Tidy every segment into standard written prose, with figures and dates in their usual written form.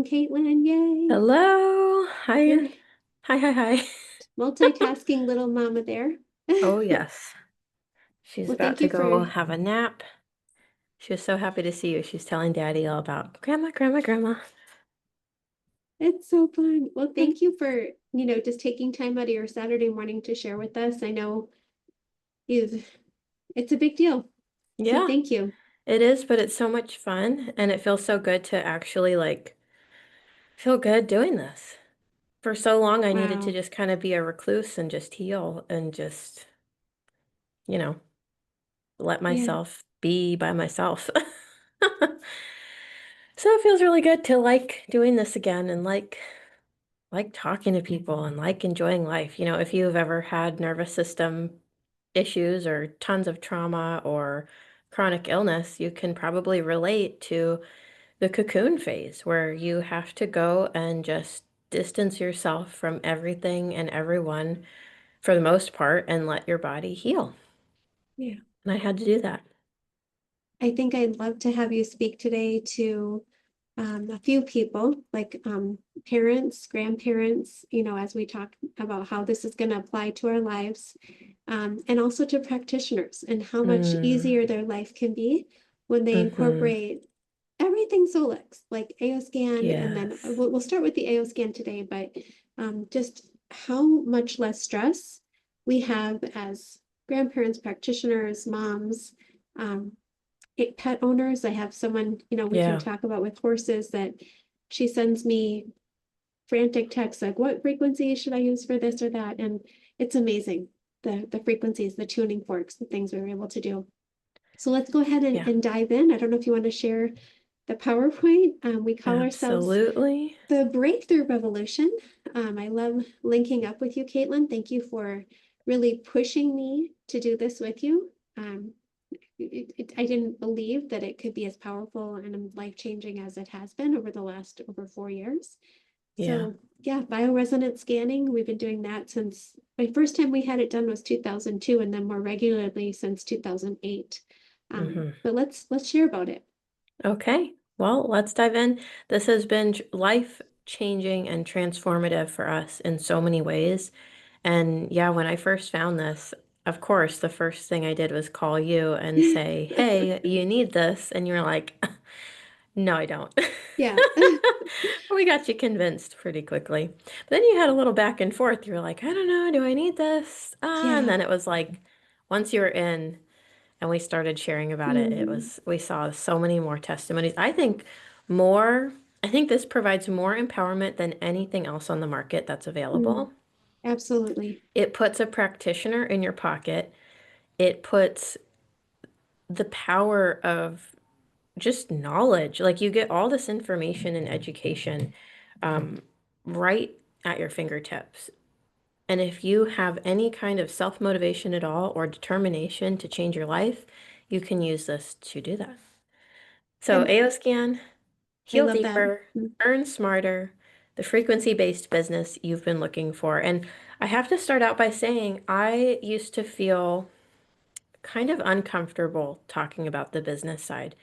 Welcome, Katelyn. Yay. Hello. You're Hi. Hi, hi, hi. multitasking little mama there. Oh, yes. She's Well, about thank to you for, go have a nap. She was so happy to see you. She's telling Daddy all about Grandma, Grandma, Grandma. it's so fun. Well, thank you for, just taking time out of your Saturday morning to share with us. I know you've, it's a big deal. So Yeah, thank you. it is, but it's so much fun and it feels so good to actually feel good doing this. For so long, I needed to Wow. just kind of be a recluse and just heal and just, you know, let Yeah. myself be by myself. So it feels really good to like doing this again and like talking to people and like enjoying life. If you've ever had nervous system issues or tons of trauma or chronic illness, you can probably relate to the cocoon phase where you have to go and just distance yourself from everything and everyone for the most part and let your body heal. Yeah. And I had to do that. I think I'd love to have you speak today to a few people, like parents, grandparents, as we talk about how this is going to apply to our lives, and also to practitioners and how much Mm, easier their life can be when they mm-hmm. incorporate everything SOLEX, like aoscan, and then Yes. we'll start with the aoscan today, but just how much less stress we have as grandparents, practitioners, moms, um, pet owners. I have someone, we can Yeah. talk about with horses that she sends me frantic texts like, what frequency should I use for this or that? And it's amazing the frequencies, the tuning forks, the things we were able to do. So let's go ahead Yeah. and dive in. I don't know if you want to share the PowerPoint. We call ourselves Absolutely. the Breakthrough Revolution. I love linking up with you, Katelyn. Thank you for really pushing me to do this with you. I didn't believe that it could be as powerful and life changing as it has been over the last over 4 years. Yeah. So yeah, bioresonance scanning, we've been doing that since my first time we had it done was 2002, and then more regularly since 2008. Mm-hmm. But let's share about it. Okay, well, let's dive in. This has been life-changing and transformative for us in so many ways. And yeah, when I first found this, of course, the first thing I did was call you and say, "Hey, you need this." And you're like, "No, I don't." Yeah. We got you convinced pretty quickly. But then you had a little back and forth. You were like, "I don't know, do I need this?" And Yeah. then it was like, once you were in, and we started sharing about it, Mhm. we saw so many more testimonies. More, I think this provides more empowerment than anything else on the market that's Mm, available. absolutely. It puts a practitioner in your pocket. It puts the power of just knowledge. Like you get all this information and education um, right at your fingertips. And if you have any kind of self-motivation at all or determination to change your life, you can use this to do that. So And aoscan, I heal love that. deeper, Mm. earn smarter, the frequency-based business you've been looking for. And I have to start out by saying I used to feel kind of uncomfortable talking about the business side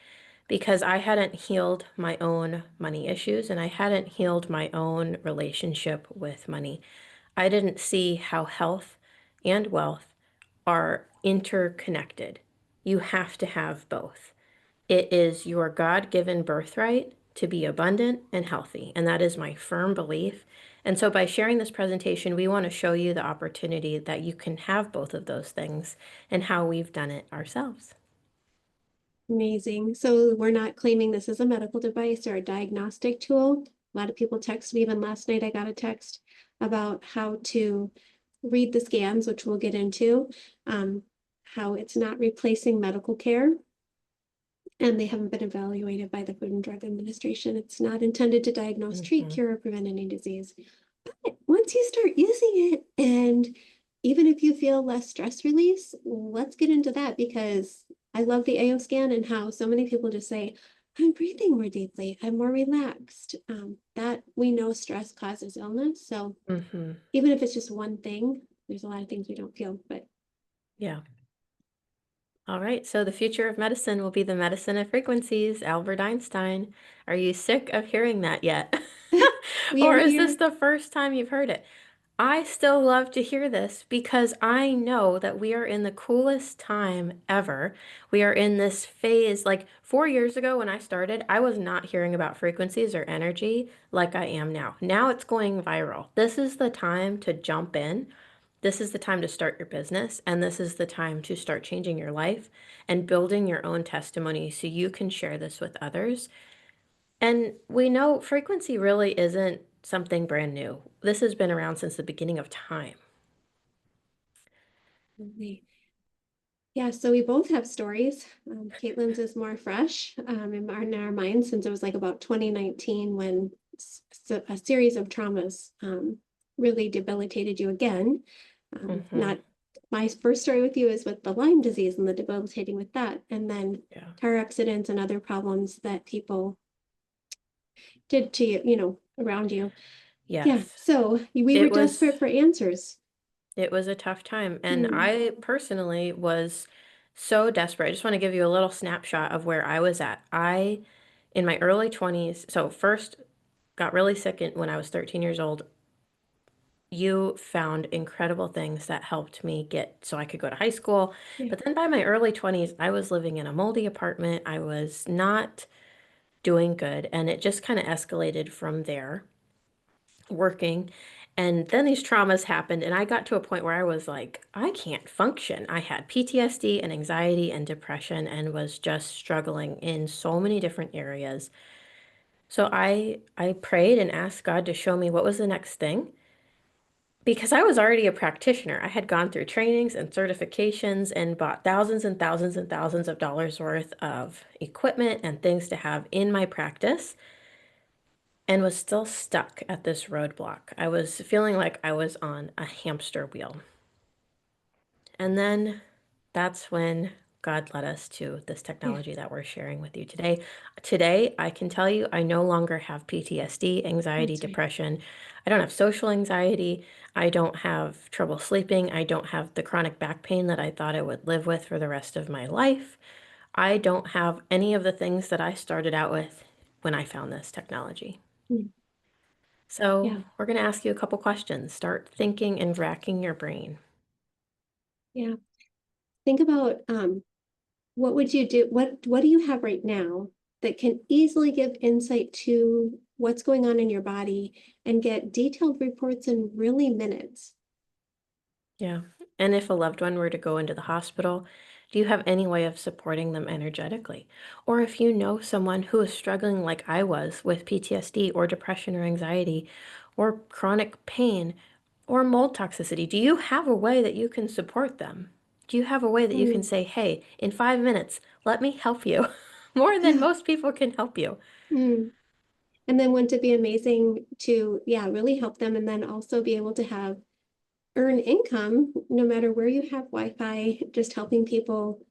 because I hadn't healed my own money issues and I hadn't healed my own relationship with money. I didn't see how health and wealth are interconnected. You have to have both. It is your God-given birthright to be abundant and healthy, and that is my firm belief. And so by sharing this presentation, we want to show you the opportunity that you can have both of those things and how we've done it ourselves. Amazing. So we're not claiming this as a medical device or a diagnostic tool. A lot of people text me, even last night I got a text about how to read the scans, which we'll get into, how it's not replacing medical care, and they haven't been evaluated by the Food and Drug Administration. It's not intended to diagnose, treat, Mhm. cure, or prevent any disease. But once you start using it, and even if you feel less stress release, let's get into that because I love the AO scan and how so many people just say, I'm breathing more deeply, I'm more relaxed. That we know stress causes illness. So Mhm. even if it's just one thing, there's a lot of things we don't feel, but Yeah. All right. So the future of medicine will be the medicine of frequencies, Albert Einstein. Are you sick of hearing that yet? We Or are is this here. the first time you've heard it? I still love to hear this because I know that we are in the coolest time ever. We are in this phase, like 4 years ago when I started, I was not hearing about frequencies or energy like I am now. Now it's going viral. This is the time to jump in. This is the time to start your business, and this is the time to start changing your life and building your own testimony so you can share this with others. And we know frequency really isn't something brand new. This has been around since the beginning of time. Yeah, so we both have stories. Caitlin's is more fresh in our minds since it was like about 2019 when a series of traumas really debilitated you again. Hmm. Not my first story with you is with the Lyme disease and the debilitating with that, and then Yeah. car accidents and other problems that people did to you, around you. Yeah, Yes. so we were It desperate was for answers. it was a tough time. And Mm, I personally was so desperate. I just want to give you a little snapshot of where I was at. In my early 20s, so first got really sick when I was 13 years old. You found incredible things that helped me get so I could go to high school. yeah. But then by my early 20s, I was living in a moldy apartment. I was not doing good. And it just kind of escalated from there, working. And then these traumas happened, and I got to a point where I was like, I can't function. I had PTSD and anxiety and depression and was just struggling in so many different areas. So I prayed and asked God to show me what was the next thing because I was already a practitioner. I had gone through trainings and certifications and bought thousands and thousands and thousands of dollars worth of equipment and things to have in my practice and was still stuck at this roadblock. I was feeling like I was on a hamster wheel. And then that's when God led us to this Yeah, technology that we're sharing with you today. Today, I can tell you I no longer have PTSD, anxiety, that's right. depression. I don't have social anxiety. I don't have trouble sleeping. I don't have the chronic back pain that I thought I would live with for the rest of my life. I don't have any of the things that I started out with when I found this technology. Mm, So, yeah, we're going to ask you a couple questions. Start thinking and racking your brain. yeah. Think about what would you do? What do you have right now that can easily give insight to what's going on in your body and get detailed reports in really minutes? Yeah. And if a loved one were to go into the hospital, do you have any way of supporting them energetically? Or if you know someone who is struggling like I was with PTSD or depression or anxiety or chronic pain or mold toxicity, do you have a way that you can support them? Do you have a way that you can Mm, say, hey, in 5 minutes, let me help you more than yeah. most people can help you? Mm. And then wouldn't it be amazing to, yeah, really help them and then also be able to have earn income no matter where you have Wi-Fi, just helping people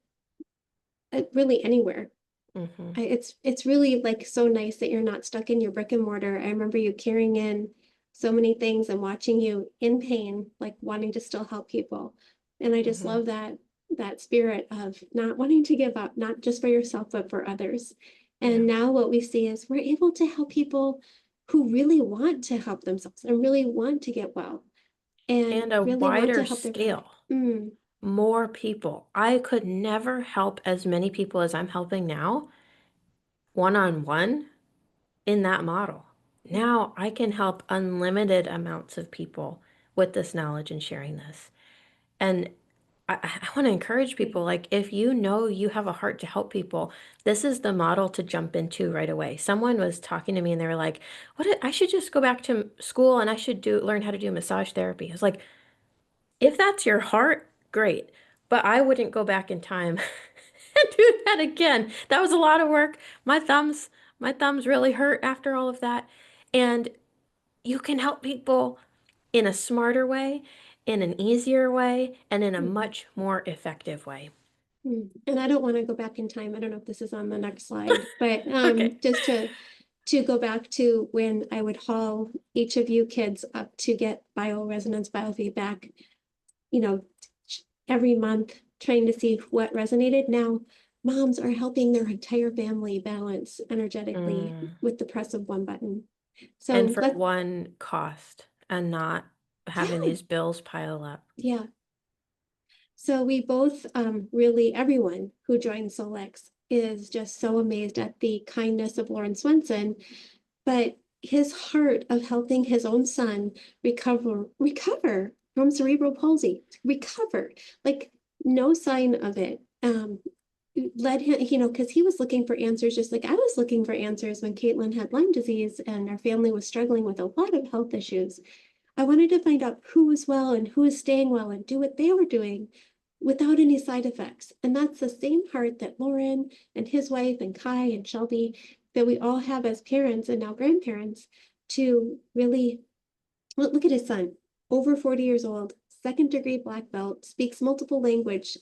really anywhere. Hmm. It's really like so nice that you're not stuck in your brick and mortar. I remember you carrying in so many things and watching you in pain, like wanting to still help people. And I just Hmm. love that spirit of not wanting to give up, not just for yourself, but for others. Yeah. And now what we see is we're able to help people who really want to help themselves and really want to get well and And a really want to wider help their body. scale. Mm, More people. I could never help as many people as I'm helping now, one on one, in that model. yeah, Now I can help unlimited amounts of people with this knowledge and sharing this. And I want to encourage great. people like, if you know you have a heart to help people, this is the model to jump into right away. Someone was talking to me and they were like, I should just go back to school and I should learn how to do massage therapy. I was like, if that's your heart, great. But I wouldn't go back in time and do that again. That was a lot of work. My thumbs really hurt after all of that. And you can help people in a smarter way, in an easier way, and in a Mhm. much more effective way. And I don't want to go back in time. I don't know if this is on the next slide, but Okay. just to go back to when I would haul each of you kids up to get bioresonance, biofeedback, you know, every month trying to see what resonated. Now, moms are helping their entire family balance energetically Mm, with the press of one button. And So for one cost and not having yeah, these bills pile up. yeah. So we both, really, everyone who joined SOLEX is just so amazed at the kindness of Lauren Swenson, but his heart of helping his own son recover from cerebral palsy, recover, like no sign of it. Led him, because he was looking for answers, just like I was looking for answers when Katelyn had Lyme disease and our family was struggling with a lot of health issues. I wanted to find out who was well and who was staying well and do what they were doing without any side effects. And that's the same heart that Lauren and his wife and Kai and Shelby, that we all have as parents and now grandparents, to really look at his son, over 40 years old, second degree black belt, speaks multiple language.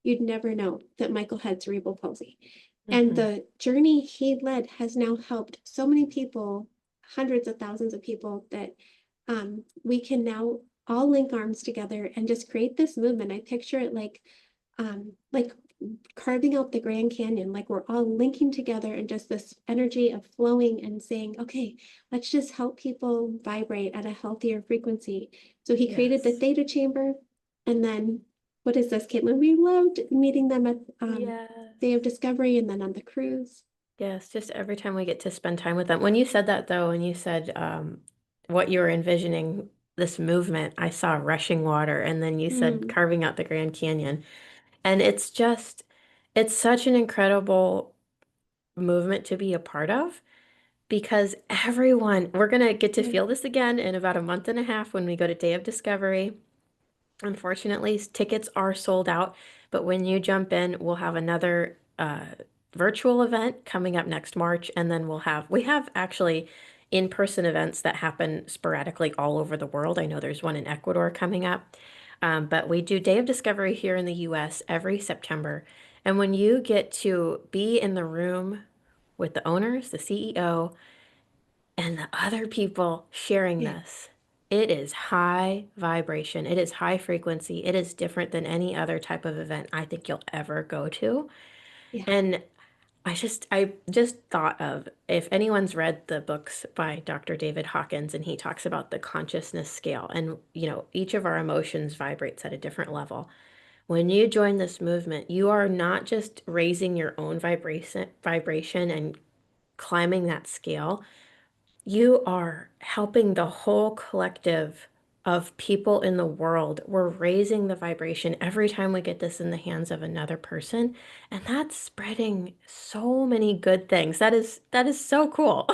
You'd never know that Michael had cerebral palsy. And Mhm. the journey he led has now helped so many people, hundreds of thousands of people, that we can now all link arms together and just create this movement. I picture it like carving out the Grand Canyon, like we're all linking together and just this energy of flowing and saying, okay, let's just help people vibrate at a healthier frequency. So he created the Yes. theta chamber. And then what is this, Caitlin? We loved meeting them at Day Yes. of Discovery and then on the cruise. Yes, just every time we get to spend time with them. When you said that though, and you said what you were envisioning this movement, I saw rushing water, and then you said Mm, carving out the Grand Canyon. And it's such an incredible movement to be a part of because we're gonna get to yeah, feel this again in about a month and a half when we go to Day of Discovery. Unfortunately, tickets are sold out, but when you jump in, we'll have another virtual event coming up next March, and then we have actually in-person events that happen sporadically all over the world. I know there's one in Ecuador coming up, but we do Day of Discovery here in the US every September. And when you get to be in the room with the owners, the CEO, and the other people sharing yeah, this. It is high vibration. It is high frequency. It is different than any other type of event I think you'll ever go to. yeah, And I just thought of if anyone's read the books by Dr. David Hawkins and he talks about the consciousness scale and each of our emotions vibrates at a different level. When you join this movement, you are not just raising your own vibration and climbing that scale, you are helping the whole collective of people in the world. We're raising the vibration every time we get this in the hands of another person, and that's spreading so many good things. That is so cool.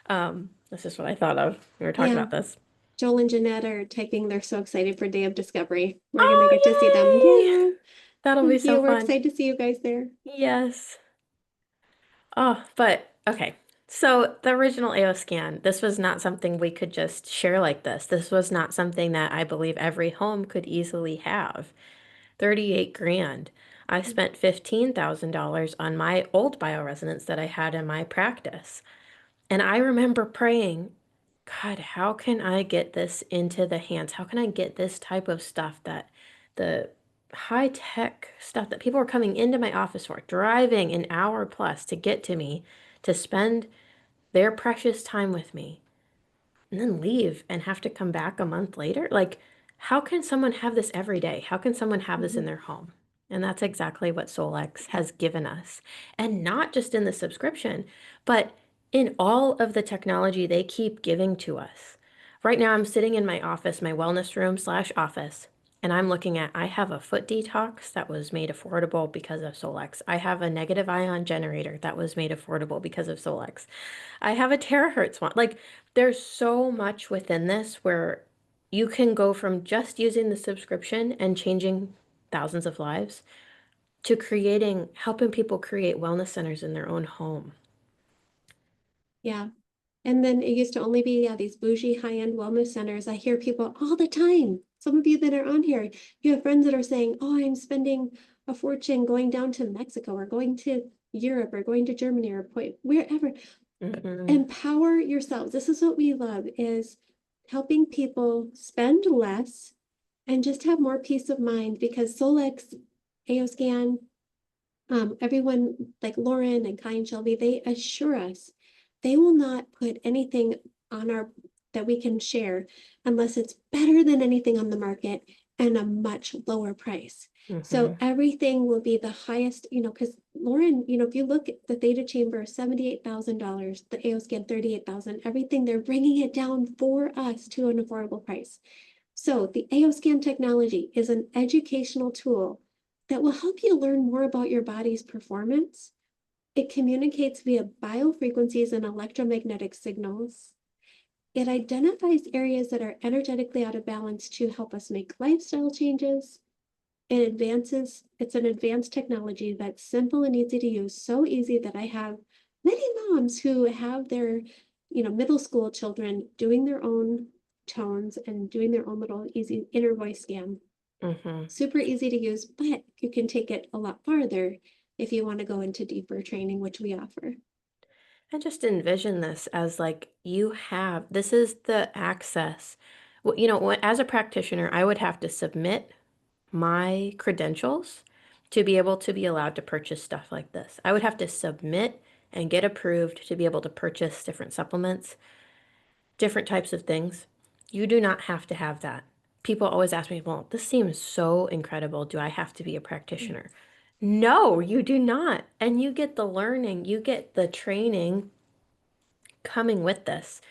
That's just what I thought of. We were talking yeah. about this. Joel and Jeanette are typing. They're so excited for Day of Discovery. We're gonna get to see them. Oh, yay! Yeah, That'll be thank so you. We're fun. excited to see you guys there. Yes. Oh, but okay. So the original aoscan, this was not something we could just share like this. This was not something that I believe every home could easily have. 38 grand. I spent $15,000 on my old bioresonance that I had in my practice. And I remember praying, God, how can I get this into the hands? How can I get this type of stuff that the high tech stuff that people are coming into my office for, driving an hour plus to get to me to spend their precious time with me? And then leave and have to come back a month later? Like, how can someone have this every day? How can someone have this in Mhm. their home? And that's exactly what SOLEX Yeah, has given us. And not just in the subscription, but in all of the technology they keep giving to us. Right now, I'm sitting in my office, my wellness room slash office, and I'm looking at, I have a foot detox that was made affordable because of SOLEX. I have a negative ion generator that was made affordable because of SOLEX. I have a terahertz one. Like, there's so much within this where you can go from just using the subscription and changing thousands of lives to helping people create wellness centers in their own home. yeah. And then it used to only be, yeah, these bougie high-end wellness centers. I hear people all the time. Some of you that are on here, you have friends that are saying, oh, I'm spending a fortune going down to Mexico or going to Europe or going to Germany or wherever. Hmm. Empower yourselves. This is what we love, is helping people spend less and just have more peace of mind, because SOLEX, aoscan, everyone like Lauren and Kai and Shelby, they assure us They will not put anything on our that we can share unless it's better than anything on the market and a much lower price. So everything will be the highest, because Lauren, if you look at the Theta Chamber, $78,000, the aoscan 38,000, everything, they're bringing it down for us to an affordable price. So the aoscan technology is an educational tool that will help you learn more about your body's performance. It communicates via biofrequencies and electromagnetic signals. It identifies areas that are energetically out of balance to help us make lifestyle changes. It's an advanced technology that's simple and easy to use, so easy that I have many moms who have their, middle school children doing their own tones and doing their own little easy inner voice scan. Super easy to use, but you can take it a lot farther if you want to go into deeper training, which we offer. I just envision this as like this is the access. Well, as a practitioner, I would have to submit my credentials to be able to be allowed to purchase stuff like this. I would have to submit and get approved to be able to purchase different supplements, different types of things. You do not have to have that. People always ask me, well, this seems so incredible. Do I have to be a practitioner? No, you do not. And you get the learning, you get the training coming with this.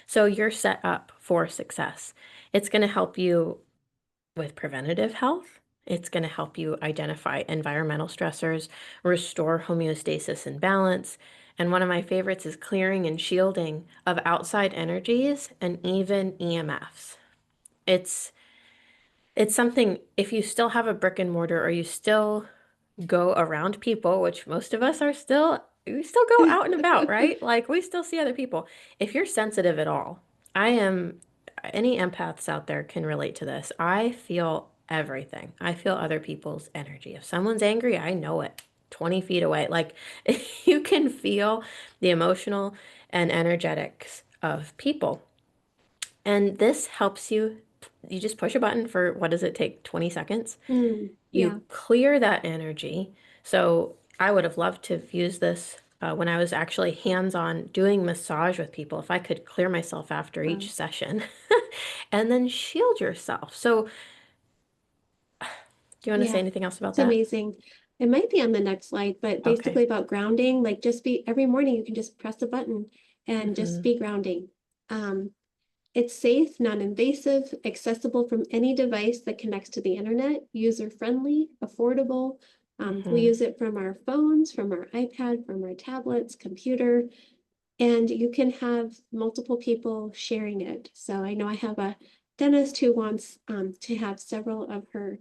So you're set up for success. It's going to help you with preventative health. It's going to help you identify environmental stressors, restore homeostasis and balance. And one of my favorites is clearing and shielding of outside energies and even EMFs. It's something, if you still have a brick and mortar or you still go around people, which most of us we still go out and about, right? Like we still see other people. If you're sensitive at all, any empaths out there can relate to this. I feel everything. I feel other people's energy. If someone's angry, I know it 20 feet away. Like you can feel the emotional and energetics of people. And this helps you just push a button for what does it take? 20 seconds? Yeah. You clear that energy. So I would have loved to have used this when I was actually hands-on doing massage with people, if I could clear myself after Wow. each session and then shield yourself. So do you want to say Yeah. anything else about It's that? amazing. It might be on the next slide, but Okay. basically about grounding, like just be every morning you can just press a button and just Mm-hmm. be grounding. Um, It's safe, non-invasive, accessible from any device that connects to the internet, user-friendly, affordable. We Mm-hmm. use it from our phones, from our iPad, from our tablets, computer, and you can have multiple people sharing it. So I know I have a dentist who wants to have several of her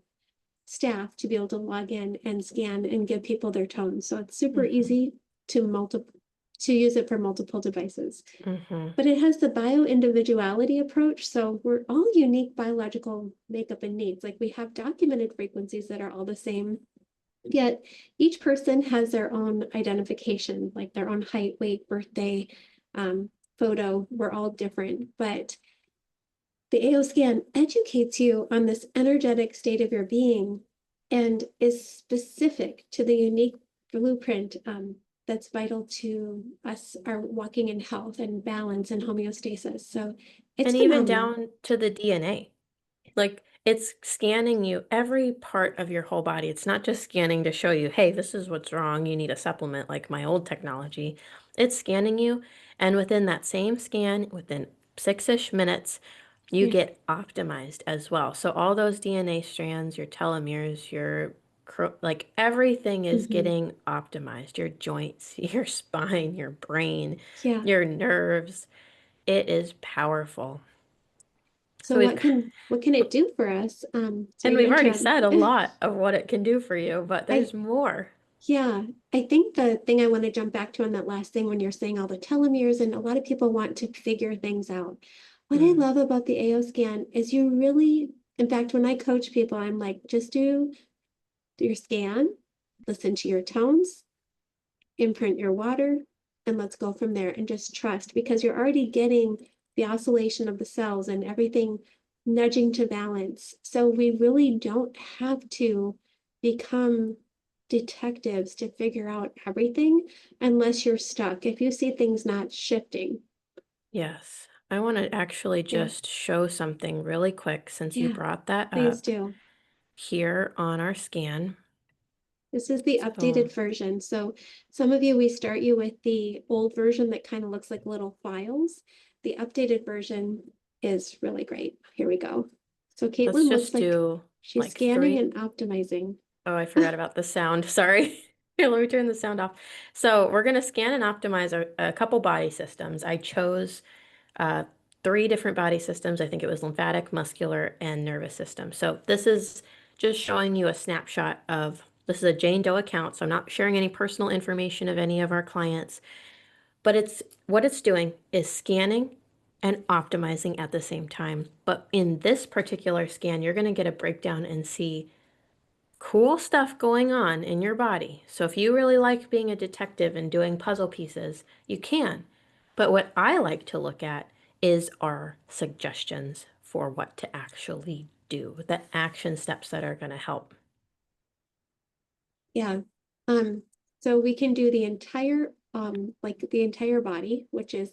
staff to be able to log in and scan and give people their tones. So it's super Mm-hmm. easy to use it for multiple devices. Mm-hmm. But it has the bio-individuality approach. So we're all unique biological makeup and needs. Like we have documented frequencies that are all the same, yet each person has their own identification, like their own height, weight, birthday, photo. We're all different. But the aoscan educates you on this energetic state of your being and is specific to the unique blueprint that's vital to us, our walking in health and balance and homeostasis. So it's And even phenomenal. down to the DNA. Like it's scanning you every part of your whole body. It's not just scanning to show you, hey, this is what's wrong. You need a supplement like my old technology. It's scanning you. And within that same scan, within 6-ish minutes, you Yeah. get optimized as well. So all those DNA strands, your telomeres, like everything is Mm-hmm. getting optimized. Your joints, your spine, your brain, Yeah. your nerves. It is powerful. So So what can it do for us? and Sorry to we've already interrupt. said a lot of what it can do for you, but I there's more. Yeah, I think the thing I want to jump back to on that last thing when you're saying all the telomeres, and a lot of people want to figure things out. What I Mm, love about the AO scan is you really, in fact, when I coach people, I'm like, just do your scan, listen to your tones, imprint your water, and let's go from there and just trust because you're already getting the oscillation of the cells and everything nudging to balance. So we really don't have to become detectives to figure out everything unless you're stuck. If you see things not shifting. Yes. I want to actually Yeah. just show something really quick since you Yeah. brought that Please up do. here on our scan. This is the So updated version. So some of you, we start you with the old version that kind of looks like little files. The updated version is really great. Here we go. So let's Katelyn looks just like do she's like scanning three. and optimizing. Oh, I forgot about the sound. Sorry. Here, let me turn the sound off. So we're going to scan and optimize a couple body systems. I chose uh, three different body systems. I think it was lymphatic, muscular, and nervous system. So this is just showing you a snapshot of, this is a Jane Doe account, so I'm not sharing any personal information of any of our clients, but it's what it's doing is scanning and optimizing at the same time. But in this particular scan, you're going to get a breakdown and see cool stuff going on in your body. So if you really like being a detective and doing puzzle pieces, you can. But what I like to look at is our suggestions for what to actually do, the action steps that are going to help. Yeah. Um, so we can do the entire, like the entire body, which is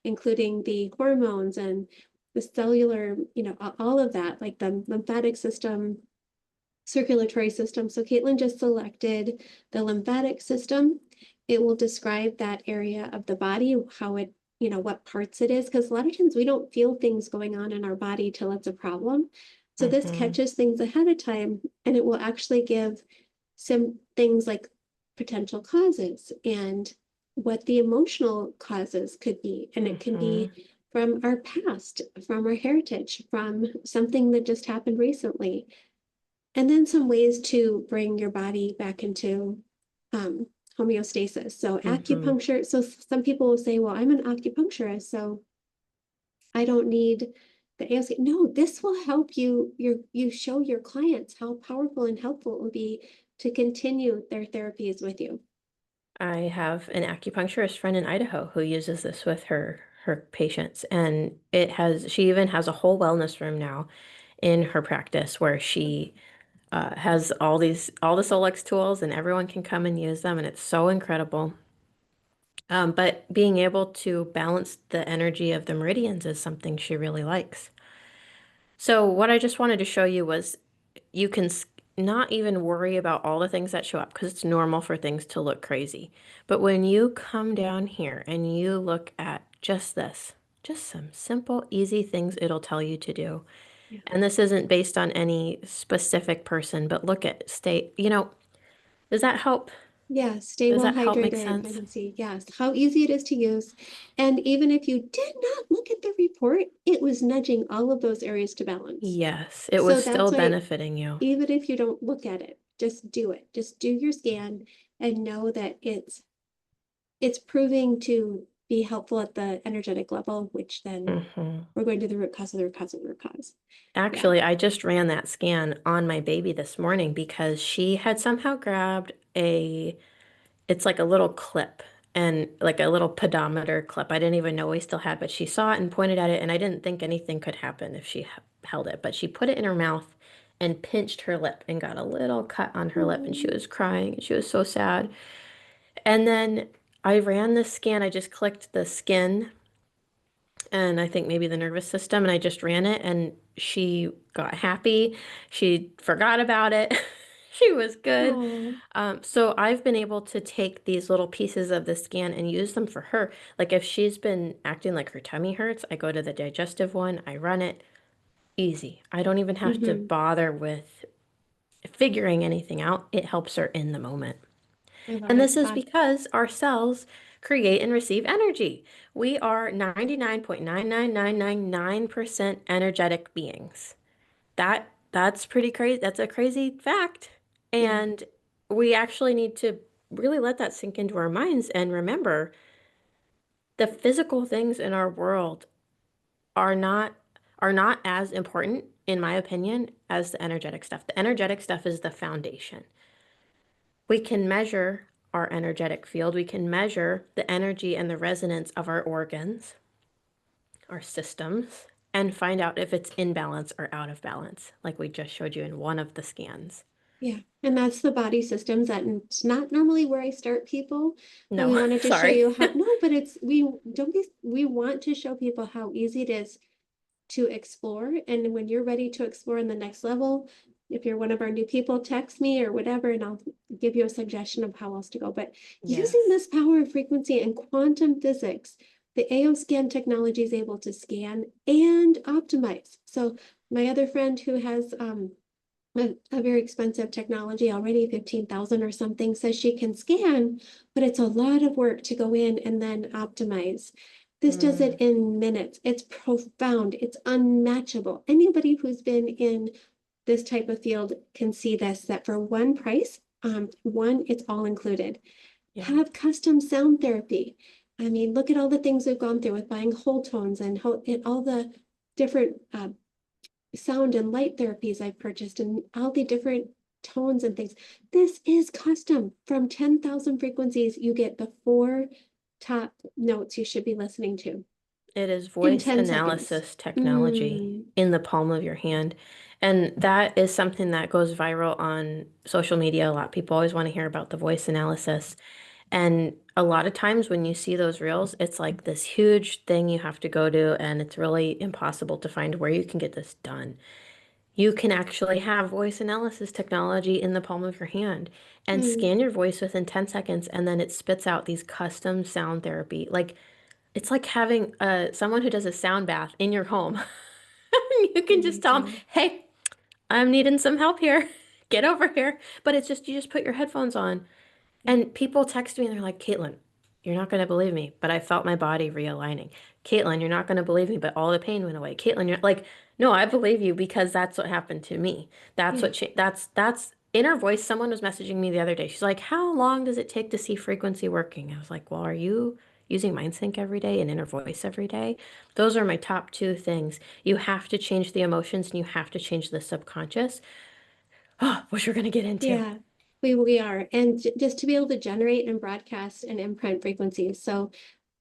including the hormones and the cellular, all of that, like the lymphatic system, circulatory system. So Katelyn just selected the lymphatic system. It will describe that area of the body, how it, what parts it is, because a lot of times we don't feel things going on in our body till it's a problem. So this Hmm. catches things ahead of time, and it will actually give some things like potential causes and what the emotional causes could be. And it can Hmm. be from our past, from our heritage, from something that just happened recently. And then some ways to bring your body back into um, homeostasis. So Hmm. acupuncture. So some people will say, well, I'm an acupuncturist, so I don't need the aoscan. No, this will help you show your clients how powerful and helpful it will be to continue their therapies with you. I have an acupuncturist friend in Idaho who uses this with her patients, and she even has a whole wellness room now in her practice where she has all the SOLEX tools, and everyone can come and use them, and it's so incredible. But being able to balance the energy of the meridians is something she really likes. So what I just wanted to show you was you can not even worry about all the things that show up because it's normal for things to look crazy. But when you come down here and you look at just this, just some simple, easy things it'll tell you to do. Yeah. And this isn't based on any specific person, but look at state, does that help? Yeah, stay Does well that help make hydrated, sense? vitamin C. Yes, how easy it is to use. And even if you did not look at the report, it was nudging all of those areas to balance. Yes, it So was that's still why benefiting you. even if you don't look at it, just do it. Just do your scan and know that it's proving to be helpful at the energetic level, which then Hmm. we're going to the root cause of the root cause of the root cause. Yeah. Actually, I just ran that scan on my baby this morning because she had somehow grabbed it's like a little clip and like a little pedometer clip. I didn't even know we still had, but she saw it and pointed at it, and I didn't think anything could happen if she held it. But she put it in her mouth and pinched her lip and got a little cut on her lip, and she Oh, was crying and she was so sad. And then I ran the scan. I just clicked the skin and I think maybe the nervous system, and I just ran it, and she got happy. She forgot about it. She was good. oh, So I've been able to take these little pieces of the scan and use them for her. Like if she's been acting like her tummy hurts, I go to the digestive one, I run it, easy. I don't even have to hmm. bother with figuring anything out. It helps her in the moment. I love And it. this is because our cells create and receive energy. We are 99.99999% energetic beings. That's pretty crazy. That's a crazy fact. Yeah. And we actually need to really let that sink into our minds and remember the physical things in our world are not are not as important in my opinion as the energetic stuff. The energetic stuff is the foundation. We can measure our energetic field. We can measure the energy and the resonance of our organs, our systems, and find out if it's in balance or out of balance, like we just showed you in one of the scans. Yeah, and that's the body systems that it's not normally where I start people, but we No, wanted to show sorry. you how, no, but it's, we don't be, we want to show people how easy it is to explore. And when you're ready to explore in the next level, if you're one of our new people, text me or whatever, and I'll give you a suggestion of how else to go. But using Yes. this power of frequency and quantum physics, the aoscan technology is able to scan and optimize. So my other friend who has a very expensive technology already, 15,000 or something, says she can scan, but it's a lot of work to go in and then optimize. This does it Mm, in minutes. It's profound. It's unmatchable. Anybody who's been in this type of field can see this, that for one price, one, it's all included. yeah. Have custom sound therapy. I mean, look at all the things we've gone through with buying whole tones and all the different sound and light therapies I've purchased and all the different tones and things. This is custom. From 10,000 frequencies, you get the 4 top notes you should be listening to It is in voice 10 seconds. analysis technology Mm, in the palm of your hand. And that is something that goes viral on social media a lot. People always want to hear about the voice analysis. And a lot of times when you see those reels, it's like this huge thing you have to go to, and it's really impossible to find where you can get this done. You can actually have voice analysis technology in the palm of your hand and mm, scan your voice within 10 seconds, and then it spits out these custom sound therapy. Like it's like having someone who does a sound bath in your home. You can just tell them, amazing. "Hey, I'm needing some help here. Get over here." But it's just you just put your headphones on, Yeah. and people text me and they're like, "Caitlin, you're not going to believe me, but I felt my body realigning. Caitlin, you're not going to believe me, but all the pain went away. Caitlin, you're like, no, I believe you because that's what happened to me. That's Yeah. what that's inner voice. Someone was messaging me the other day. She's like, "How long does it take to see frequency working?" I was like, "Well, are you using MindSync every day and inner voice every day?" Those are my top two things. You have to change the emotions and you have to change the subconscious. Oh, which we're going to get into. Yeah. We are. And just to be able to generate and broadcast and imprint frequencies. So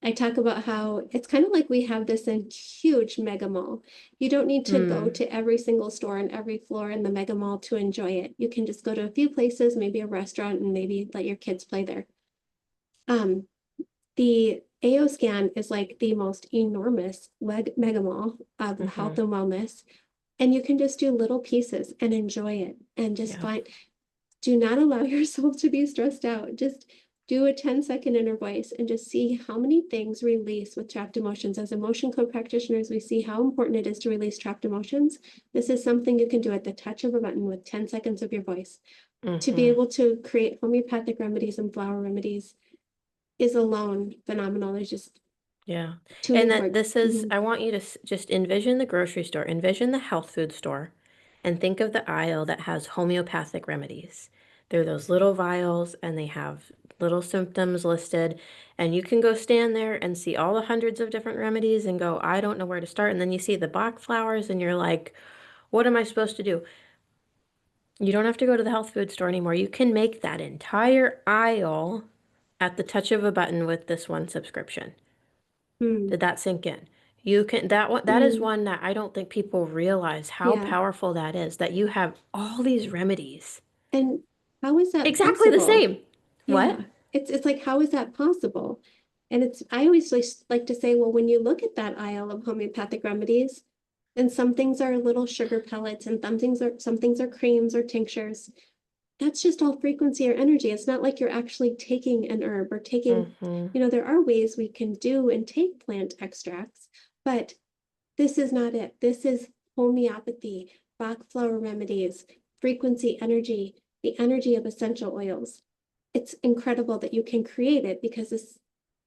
I talk about how it's kind of like we have this in huge mega mall. You don't need to go Hmm. to every single store and every floor in the mega mall to enjoy it. You can just go to a few places, maybe a restaurant, and maybe let your kids play there. Um, the aoscan is like the most enormous mega mall of Mm-hmm. health and wellness. And you can just do little pieces and enjoy it and just Yeah. find, do not allow yourself to be stressed out. Just do a 10-second inner voice and just see how many things release with trapped emotions. As emotion code practitioners, we see how important it is to release trapped emotions. This is something you can do at the touch of a button with 10 seconds of your voice. To be Mm-hmm. able to create homeopathic remedies and flower remedies is alone phenomenal. There's just Yeah. too And many then for. this is, Mhm. I want you to just envision the grocery store, envision the health food store, and think of the aisle that has homeopathic remedies. They're those little vials and they have little symptoms listed. And you can go stand there and see all the hundreds of different remedies and go, I don't know where to start. And then you see the Bach flowers and you're like, what am I supposed to do? You don't have to go to the health food store anymore. You can make that entire aisle at the touch of a button with this one subscription. Mm, Did that sink in? You can that one that is mm, one that I don't think people realize how yeah. powerful that is, that you have all these remedies. And how is that Exactly the possible? same. What? Yeah, it's like, how is that possible? And it's, I always like to say, well, when you look at that aisle of homeopathic remedies, and some things are little sugar pellets, and some things are creams or tinctures. That's just all frequency or energy. It's not like you're actually taking an herb or taking, Mm-hmm. there are ways we can do and take plant extracts, but this is not it. This is homeopathy, Bach flower remedies, frequency energy, the energy of essential oils. It's incredible that you can create it because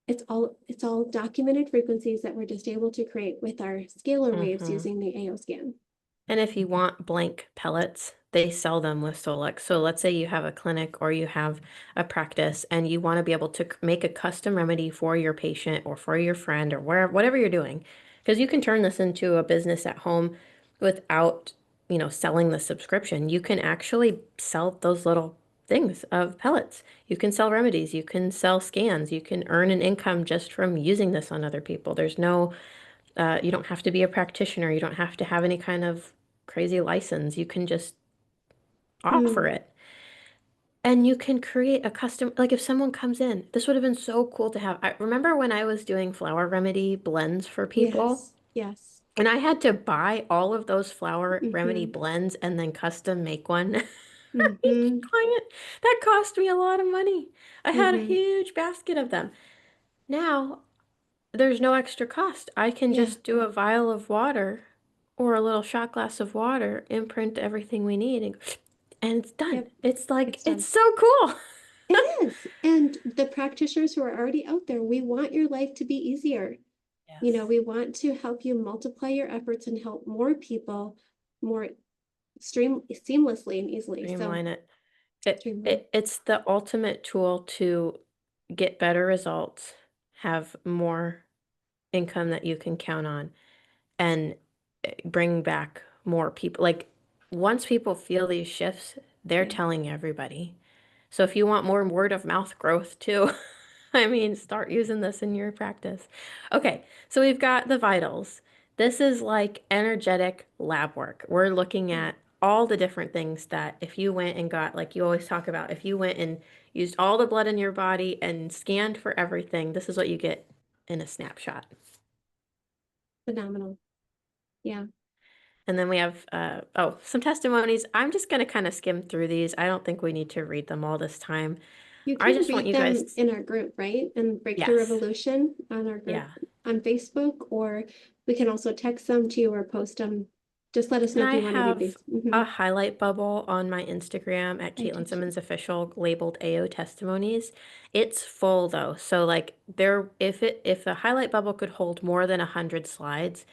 it's all documented frequencies that we're just able to create with our scalar waves Mm-hmm. using the aoscan. And if you want blank pellets, they sell them with SOLEX. So let's say you have a clinic or you have a practice and you want to be able to make a custom remedy for your patient or for your friend or whatever you're doing. Because you can turn this into a business at home without, selling the subscription. You can actually sell those little things of pellets. You can sell remedies, you can sell scans, you can earn an income just from using this on other people. There's no you don't have to be a practitioner. You don't have to have any kind of crazy license. You can just offer Mm, it. And you can create a custom, like if someone comes in, this would have been so cool to have. I remember when I was doing flower remedy blends for people, Yes, yes. and I had to buy all of those flower remedy Mm-hmm. blends and then custom make one for each Mm-hmm. client. That cost me a lot of money. I had a Mm-hmm. huge basket of them. Now, there's no extra cost. I can Yeah. just do a vial of water or a little shot glass of water, imprint everything we need, and it's done. Yep. It's like, It's it's done. so cool. It is. And the practitioners who are already out there, we want your life to be easier. Yes. We want to help you multiply your efforts and help more people more seamlessly and easily. So Streamline it. It's the ultimate tool to get better results, have more income that you can count on, and bring back more people. Like once people feel these shifts, they're yeah, telling everybody. So if you want more word of mouth growth too, I mean, start using this in your practice. Okay, so we've got the vitals. This is like energetic lab work. We're looking yeah, at all the different things that if you went and got, like you always talk about, if you went and used all the blood in your body and scanned for everything, this is what you get in a snapshot. phenomenal. Yeah. And then we have, oh, some testimonies. I'm just going to kind of skim through these. I don't think we need to read them all this time. You I can just want read you guys, them in our group, right? And Breakthrough yes, Revolution on our group yeah. on Facebook, or we can also text them to you or post them. Just let us And know if I you want to read have these. a highlight bubble on my Instagram at I Caitlin do too. Simmons Official labeled AO Testimonies. It's full though. So like there if the highlight bubble could hold more than 100 slides,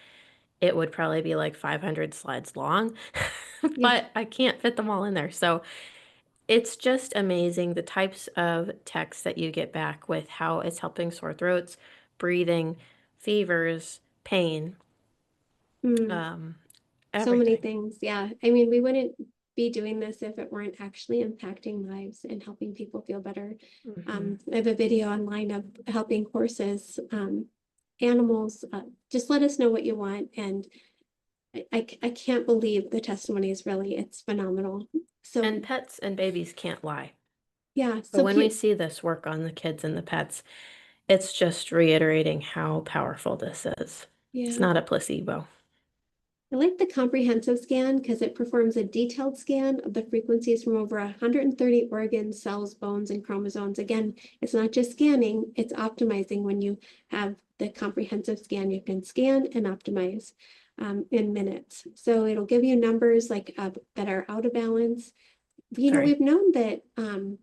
it would probably be like 500 slides long. Yeah. But I can't fit them all in there. So it's just amazing the types of text that you get back with how it's helping sore throats, breathing, fevers, pain, Mm. um, So many everything. things. Yeah. I mean, we wouldn't be doing this if it weren't actually impacting lives and helping people feel better. Hmm. I have a video online of helping horses, animals. Just let us know what you want. And I can't believe the testimonies, really. It's phenomenal. So, And pets and babies can't lie. yeah. But So, when we see this work on the kids and the pets, it's just reiterating how powerful this is. It's yeah. not a placebo. I like the comprehensive scan because it performs a detailed scan of the frequencies from over 130 organs, cells, bones, and chromosomes. Again, it's not just scanning, it's optimizing. When you have the comprehensive scan, you can scan and optimize in minutes. So it'll give you numbers like that are out of balance. Sorry. We've known that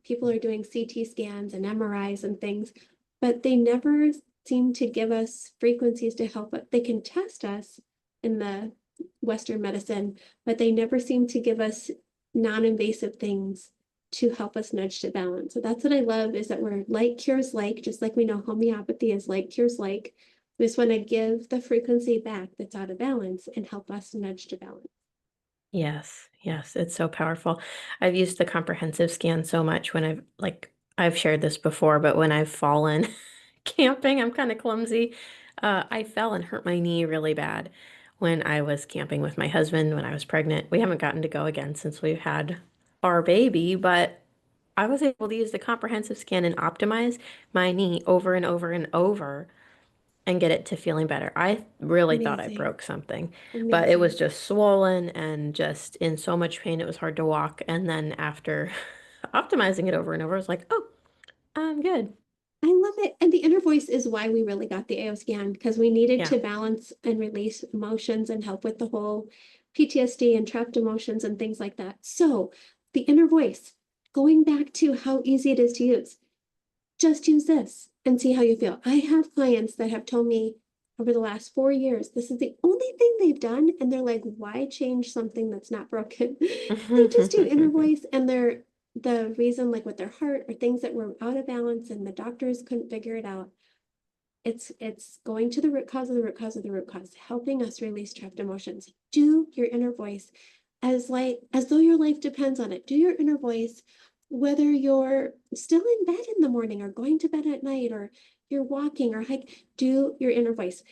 people are doing CT scans and MRIs and things, but they never seem to give us frequencies to help it. They can test us in the Western medicine, but they never seem to give us non-invasive things to help us nudge to balance. So that's what I love is that we're like cures like, just like we know homeopathy is like cures like. We just want to give the frequency back that's out of balance and help us nudge to balance. Yes, yes, it's so powerful. I've used the comprehensive scan so much when I've shared this before, but when I've fallen camping, I'm kind of clumsy. I fell and hurt my knee really bad when I was camping with my husband when I was pregnant. We haven't gotten to go again since we've had our baby, but I was able to use the comprehensive scan and optimize my knee over and over and over and get it to feeling better. I really thought I Amazing. broke something, but it was Amazing. just swollen and just in so much pain it was hard to walk. And then after optimizing it over and over, I was like, oh, I'm good. I love it. And the inner voice is why we really got the aoscan because we needed Yeah. to balance and release emotions and help with the whole PTSD and trapped emotions and things like that. So, the inner voice, going back to how easy it is to use, just use this and see how you feel. I have clients that have told me over the last 4 years, this is the only thing they've done. And they're like, why change something that's not broken? They just do inner voice and they're the reason, like with their heart or things that were out of balance and the doctors couldn't figure it out. It's going to the root cause of the root cause of the root cause, helping us release trapped emotions. Do your inner voice as though your life depends on it. Do your inner voice, whether you're still in bed in the morning or going to bed at night or you're walking or hike, do your inner voice.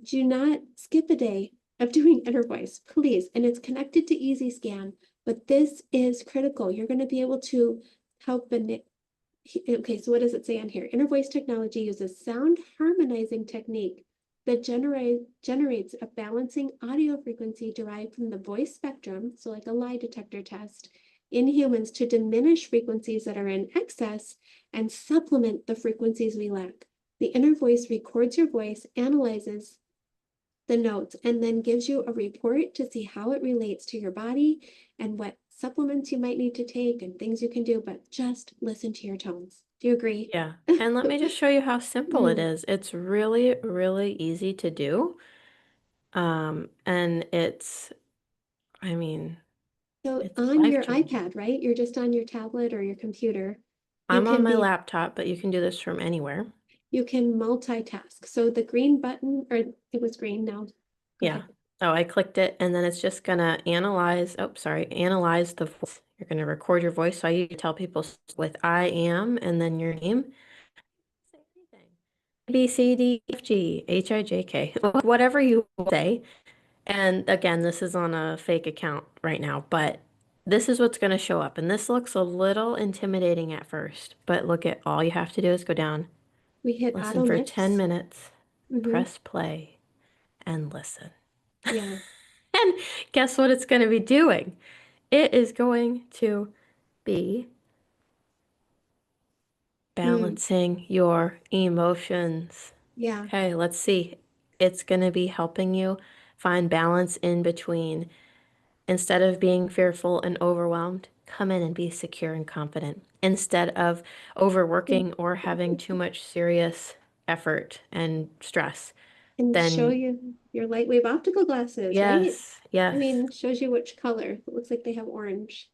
Do not skip a day of doing inner voice, please. And it's connected to Easy Scan, but this is critical. You're going to be able to how okay, so what does it say on here? Inner voice technology uses sound harmonizing technique that generates a balancing audio frequency derived from the voice spectrum, so like a lie detector test, in humans to diminish frequencies that are in excess and supplement the frequencies we lack. The inner voice records your voice, analyzes the notes, and then gives you a report to see how it relates to your body and what supplements you might need to take and things you can do, but just listen to your tones. Do you agree? Yeah. And let me just show you how simple it Mm. is. It's really, really easy to do. And I mean, So it's on your life-changing. iPad, right? You're just on your tablet or your computer. You I'm on can my be laptop, but you can do this from anywhere. you can multitask. So the green button, or it was green now. Go Yeah. ahead. Oh, I clicked it and then it's just gonna analyze, oh, sorry, analyze the voice. You're gonna record your voice. So you tell people with I am and then your name. Say anything. A, B, C, D, F, G, H, I, J, K, whatever you say. And again, this is on a fake account right now, but this is what's gonna show up. And this looks a little intimidating at first, but look at all you have to do is go down, We hit listen auto for 10 mix. minutes, Mm-hmm. press play, and listen. Yeah. And guess what it's going to be doing? It is going to be Mm. balancing your emotions. Yeah. Okay, let's see. It's going to be helping you find balance in between. Instead of being fearful and overwhelmed, come in and be secure and confident. Instead of overworking or having too much serious effort and stress, And show then you your lightwave optical glasses, right? yes, I yes. mean, shows you which color. It looks like they have orange.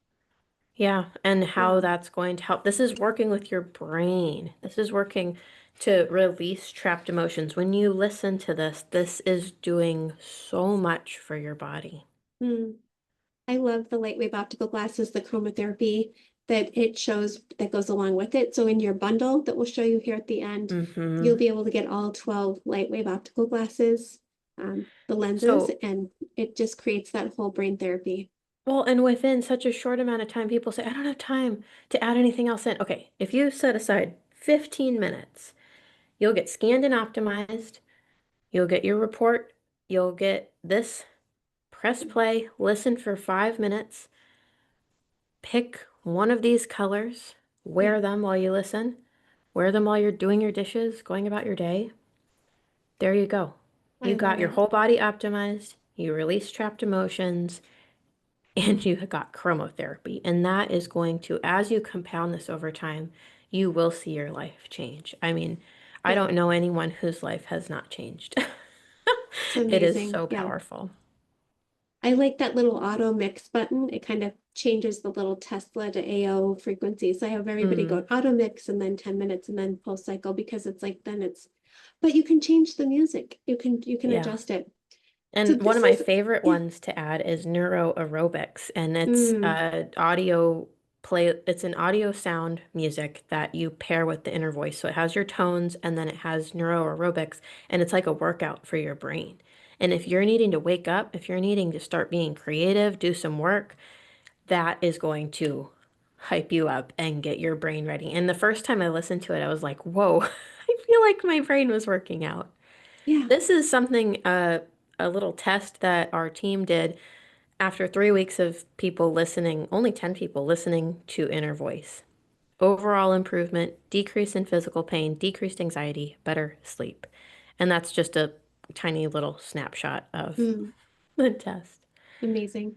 Yeah, and Yeah. how that's going to help. This is working with your brain. This is working to release trapped emotions. When you listen to this, this is doing so much for your body. Mm. I love the lightwave optical glasses, the chromotherapy that it shows that goes along with it. So in your bundle that we'll show you here at the end, Hmm. you'll be able to get all 12 lightwave optical glasses, the lenses, So, and it just creates that whole brain therapy. well, and within such a short amount of time, people say, I don't have time to add anything else in. Okay, if you set aside 15 minutes, you'll get scanned and optimized, you'll get your report, you'll get this, press play, listen for 5 minutes. Pick one of these colors, Yeah, wear them while you listen, wear them while you're doing your dishes, going about your day. There you go. I You love got your it. whole body optimized, you release trapped emotions, and you got chromotherapy. And that is going to, as you compound this over time, you will see your life change. I mean, I Yeah, don't know anyone whose life has not changed. it's It is amazing. so Yeah. powerful. I like that little auto mix button. It kind of changes the little Tesla to AO frequency. So I have everybody Mm, go auto mix and then 10 minutes and then pulse cycle because it's like then it's, but you can change the music. You can yeah. adjust it. So And one of this my is, favorite yeah. ones to add is neuro aerobics, and it's Mm, audio play. It's an audio sound music that you pair with the inner voice. So it has your tones, and then it has neuro aerobics, and it's like a workout for your brain. And if you're needing to wake up, if you're needing to start being creative, do some work, that is going to hype you up and get your brain ready. And the first time I listened to it, I was like, whoa, I feel like my brain was working out. yeah. This is something, a little test that our team did after 3 weeks of people listening, only 10 people listening to inner voice. Overall improvement, decrease in physical pain, decreased anxiety, better sleep. And that's just a tiny little snapshot of Mm, the test. amazing.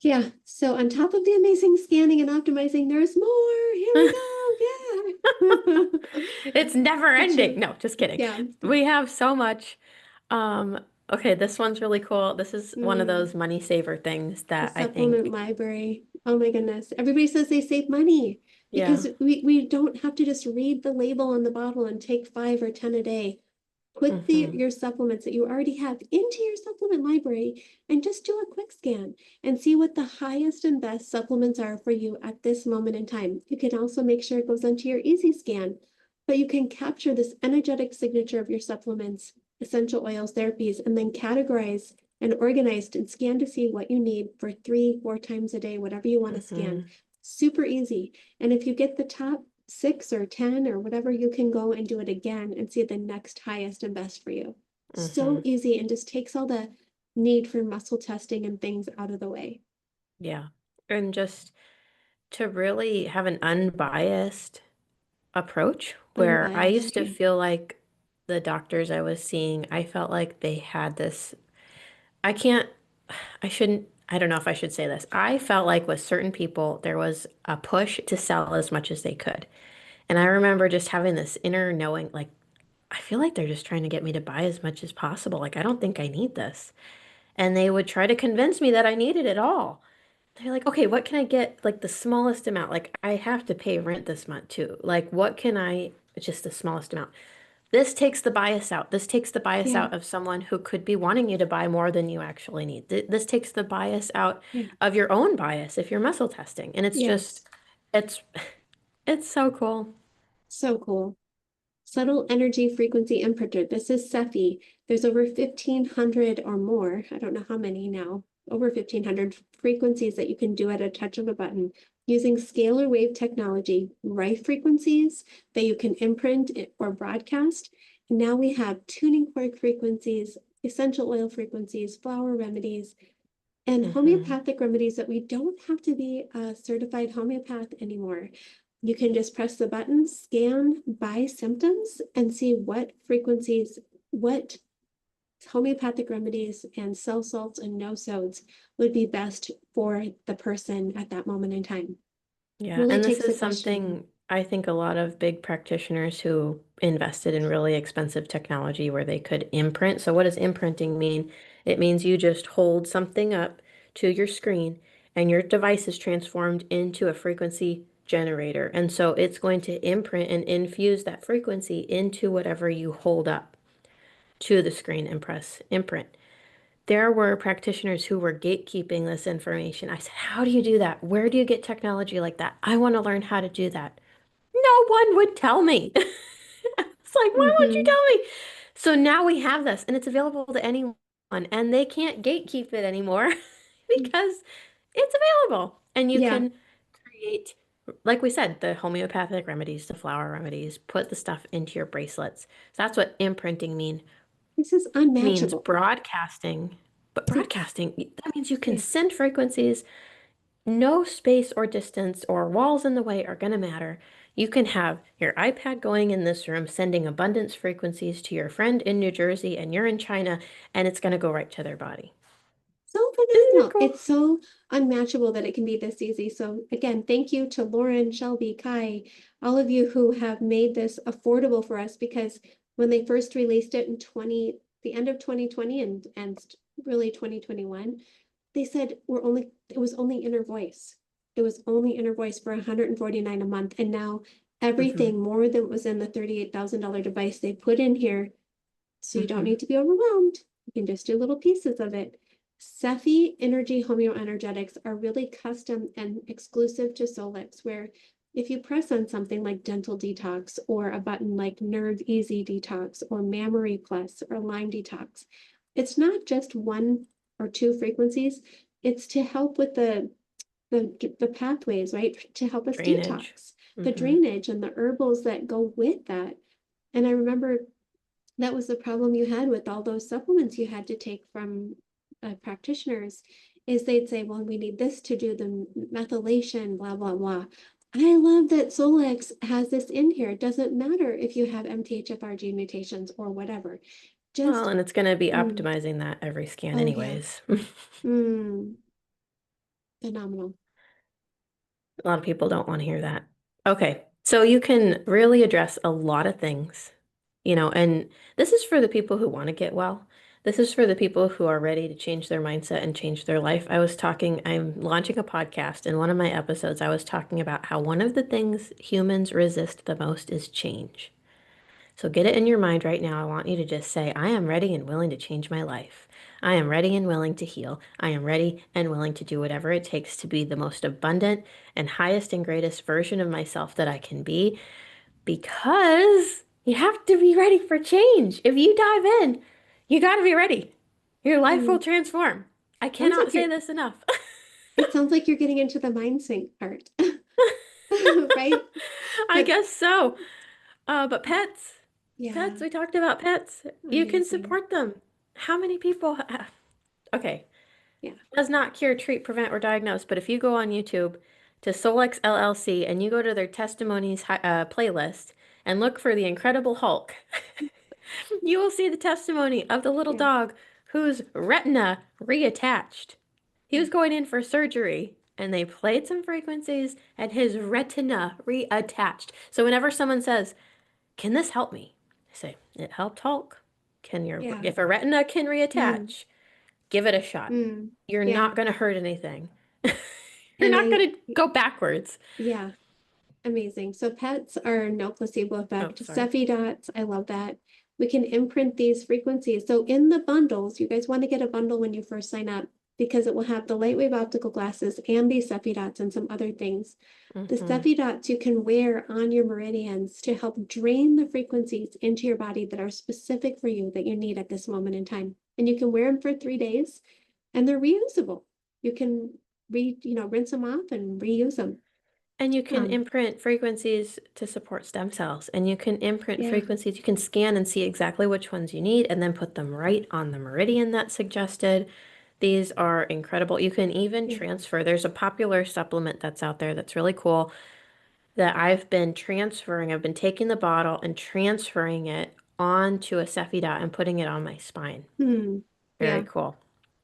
Yeah. So on top of the amazing scanning and optimizing, there's more. Here we go. Yeah. It's never But ending. No, just kidding. yeah. We have so much. Um, okay, this one's really cool. This is one of Mm. those money saver things The that I supplement think, library. Oh my goodness. Everybody says they save money yeah. because we don't have to just read the label on the bottle and take 5 or 10 a day. Put Hmm. your supplements that you already have into your supplement library and just do a quick scan and see what the highest and best supplements are for you at this moment in time. You can also make sure it goes onto your easy scan, but you can capture this energetic signature of your supplements, essential oils, therapies, and then categorize and organize and scan to see what you need for 3, 4 times a day, whatever you want to Hmm. scan. Super easy. And if you get the top 6 or 10 or whatever, you can go and do it again and see the next highest and best for you. So Hmm. easy and just takes all the need for muscle testing and things out of the way. Yeah. And just to really have an unbiased approach where I used Unbiased. to Yeah. feel like the doctors I was seeing, I felt like they had this. I can't, I shouldn't, I don't know if I should say this. I felt like with certain people, there was a push to sell as much as they could. And I remember just having this inner knowing, like, I feel like they're just trying to get me to buy as much as possible. Like, I don't think I need this. And they would try to convince me that I needed it all. They're like, okay, what can I get? Like the smallest amount. Like I have to pay rent this month too. Like what can I, just the smallest amount. This takes the bias out. This takes the bias Yeah. out of someone who could be wanting you to buy more than you actually need. This takes the bias out Yeah. of your own bias if you're muscle testing. And it's just, Yes. it's, it's so cool. So cool. Subtle energy frequency imprinter. This is Cephi. There's over 1,500 or more. I don't know how many now. Over 1,500 frequencies that you can do at a touch of a button using scalar wave technology, Rife frequencies that you can imprint or broadcast. And now we have tuning fork frequencies, essential oil frequencies, flower remedies, and Hmm. homeopathic remedies that we don't have to be a certified homeopath anymore. You can just press the button, scan by symptoms, and see what frequencies, what homeopathic remedies and cell salts and no sods would be best for the person at that moment in time. Yeah, Really and this takes the is question. something I think a lot of big practitioners who invested in really expensive technology where they could imprint. So, what does imprinting mean? It means you just hold something up to your screen and your device is transformed into a frequency generator. And so it's going to imprint and infuse that frequency into whatever you hold up to the screen and press imprint. There were practitioners who were gatekeeping this information. I said, how do you do that? Where do you get technology like that? I want to learn how to do that. No one would tell me. It's like, why won't you Mm-hmm. tell me? So now we have this and it's available to anyone and they can't gatekeep it anymore because it's available. And you Yeah, can create, like we said, the homeopathic remedies, the flower remedies, put the stuff into your bracelets. So that's what imprinting this is means unmatchable. broadcasting. But See, broadcasting, that means you can yeah. send frequencies. No space or distance or walls in the way are going to matter. You can have your iPad going in this room, sending abundance frequencies to your friend in New Jersey, and you're in China, and it's going to go right to their body. So Isn't it phenomenal. cool? It's so unmatchable that it can be this easy. So again, thank you to Lauren, Shelby, Kai, all of you who have made this affordable for us because when they first released it in the end of 2020 and really 2021, they said it was only inner voice. It was only inner voice for 149 a month. And now Hmm. everything more than was in the $38,000 device they put in here, so you don't Hmm. need to be overwhelmed. You can just do little pieces of it. Cephi Energy Homeoenergetics are really custom and exclusive to SOLEX, where if you press on something like Dental Detox or a button like Nerve Easy Detox or Mammary Plus or Lyme Detox, it's not just one or two frequencies. It's to help with the pathways, right? To help us Drainage. detox, the Hmm. drainage and the herbals that go with that. And I remember that was the problem you had with all those supplements you had to take from practitioners is they'd say, well, we need this to do the methylation, blah, blah, blah. I love that Solex has this in here. It doesn't matter if you have MTHFR gene mutations or whatever. Well, Just, and it's going to be mm, optimizing that every scan oh yeah, anyways. mm, phenomenal. A lot of people don't want to hear that. Okay, so you can really address a lot of things, and this is for the people who want to get well. This is for the people who are ready to change their mindset and change their life. I'm launching a podcast. In one of my episodes, I was talking about how one of the things humans resist the most is change. So get it in your mind right now. I want you to just say, I am ready and willing to change my life. I am ready and willing to heal. I am ready and willing to do whatever it takes to be the most abundant and highest and greatest version of myself that I can be because you have to be ready for change. If you dive in, you got to be ready. Your life will Mm. transform. I Sounds cannot like say you're, this enough. it sounds like you're getting into the mind sync part. Right? I But guess so. But pets, yeah, we talked about pets. You can amazing. support them. How many people okay, Yeah. does not cure, treat, prevent, or diagnose, but if you go on YouTube to SOLEX LLC and you go to their testimonies playlist and look for the Incredible Hulk, you will see the testimony of the little Yeah. dog whose retina reattached. He Yeah. was going in for surgery and they played some frequencies and his retina reattached. So whenever someone says, "Can this help me?" I say, "It helped Hulk. Yeah. If a retina can Mm, reattach, give it a shot. mm, You're yeah. not going to hurt anything. You're And not going to go backwards." yeah, amazing. So pets are no placebo Oh, effect. sorry. Cepheid dots, I love that. We can imprint these frequencies. So in the bundles, you guys want to get a bundle when you first sign up because it will have the light wave optical glasses and these Cepheid dots and some other things. The Hmm. Cepheid dots you can wear on your meridians to help drain the frequencies into your body that are specific for you that you need at this moment in time. And you can wear them for 3 days and they're reusable. You can rinse them off and reuse them. And you can Um, imprint frequencies to support stem cells, and you can imprint yeah, frequencies. You can scan and see exactly which ones you need and then put them right on the meridian that's suggested. These are incredible. You can even yeah. transfer. There's a popular supplement that's out there that's really cool that I've been transferring. I've been taking the bottle and transferring it onto a Cepheid dot and putting it on my spine. Hmm. Very Yeah, cool.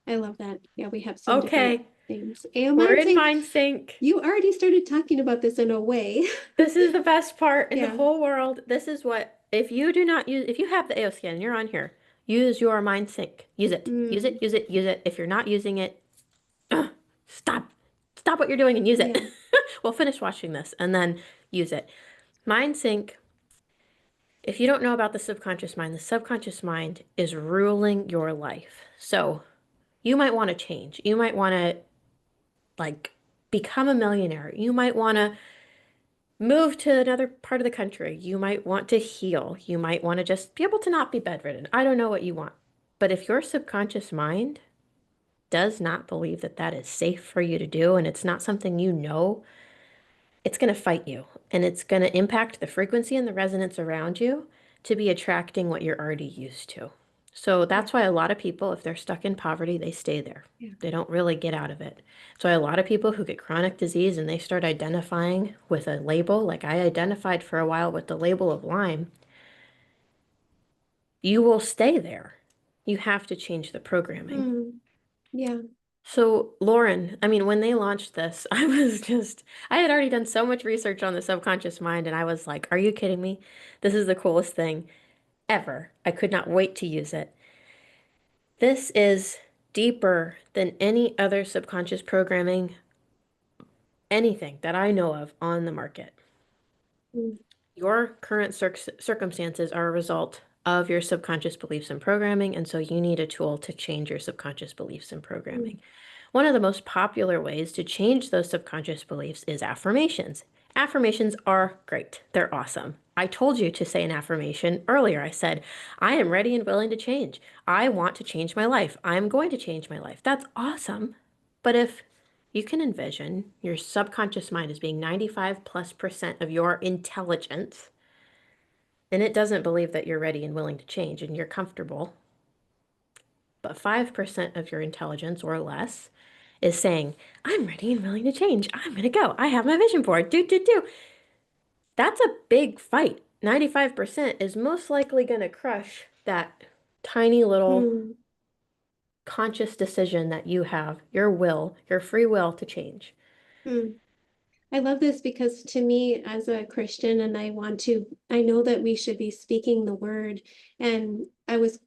I love that. Yeah, we have some different Okay, things. we're Mind in Sync, Mind Sync. you already started talking about this in a way. This is the best part in the Yeah. whole world. This is what, if you do not use, if you have the aoscan and you're on here, use your mind sync. Use it. Use it, Mm, use it, use it. If you're not using it, stop. Stop what you're doing and use it. yeah. We'll finish watching this and then use it. Mind sync, if you don't know about the subconscious mind is ruling your life. So you might want to change. You might want to like become a millionaire. You might want to move to another part of the country. You might want to heal. You might want to just be able to not be bedridden. I don't know what you want. But if your subconscious mind does not believe that that is safe for you to do and it's not something you know, it's going to fight you and it's going to impact the frequency and the resonance around you to be attracting what you're already used to. So Yeah. that's why a lot of people, if they're stuck in poverty, they stay there. Yeah. They don't really get out of it. So a lot of people who get chronic disease and they start identifying with a label, like I identified for a while with the label of Lyme, you will stay there. You have to change the programming. Mm, yeah. So, Lauren, I mean, when they launched this, I had already done so much research on the subconscious mind, and I was like, are you kidding me? This is the coolest thing ever. I could not wait to use it. This is deeper than any other subconscious programming, anything that I know of on the market. Mm, Your current circumstances are a result of your subconscious beliefs and programming, and so you need a tool to change your subconscious beliefs and mm, programming. One of the most popular ways to change those subconscious beliefs is affirmations. Affirmations are great. They're awesome. I told you to say an affirmation earlier. I said, I am ready and willing to change. I want to change my life. I'm going to change my life. That's awesome. But if you can envision your subconscious mind as being 95+% of your intelligence, and it doesn't believe that you're ready and willing to change and you're comfortable, but 5% of your intelligence or less is saying, I'm ready and willing to change. I'm going to go. I have my vision board. Do, do, do. That's a big fight. 95% is most likely going to crush that tiny little mm, conscious decision that you have, your will, your free will to change. mm. I love this because to me, as a Christian, and I know that we should be speaking the word. And I was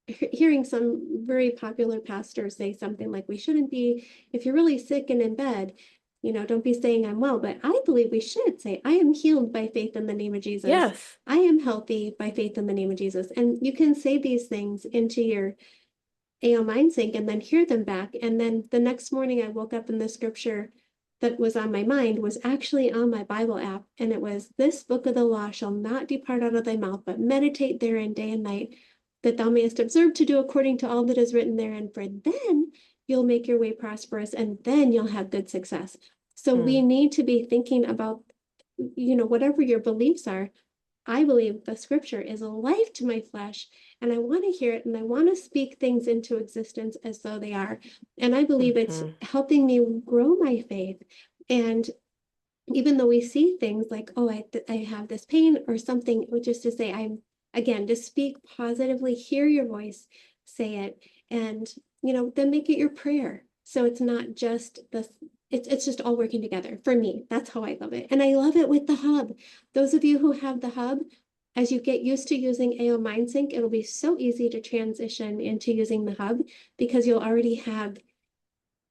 hearing some very popular pastors say something like, we shouldn't be, if you're really sick and in bed, don't be saying I'm well. But I believe we should say, I am healed by faith in the name of Jesus. Yes. I am healthy by faith in the name of Jesus. And you can say these things into your AO Mind Sync and then hear them back. And then the next morning, I woke up in the scripture that was on my mind was actually on my Bible app. And it was, this book of the law shall not depart out of thy mouth, but meditate therein day and night, that thou mayest observe to do according to all that is written therein. For then you'll make your way prosperous and then you'll have good success. So we Hmm. need to be thinking about whatever your beliefs are, I believe the scripture is a life to my flesh, and I want to hear it, and I want to speak things into existence as though they are. And I believe it's Mm-hmm. helping me grow my faith. And even though we see things like, oh, I have this pain or something, just to say, again, just speak positively, hear your voice, say it, and, then make it your prayer. So it's not just it's just all working together for me. That's how I love it. And I love it with the hub. Those of you who have the hub, as you get used to using AO MindSync, it'll be so easy to transition into using the hub because you'll already have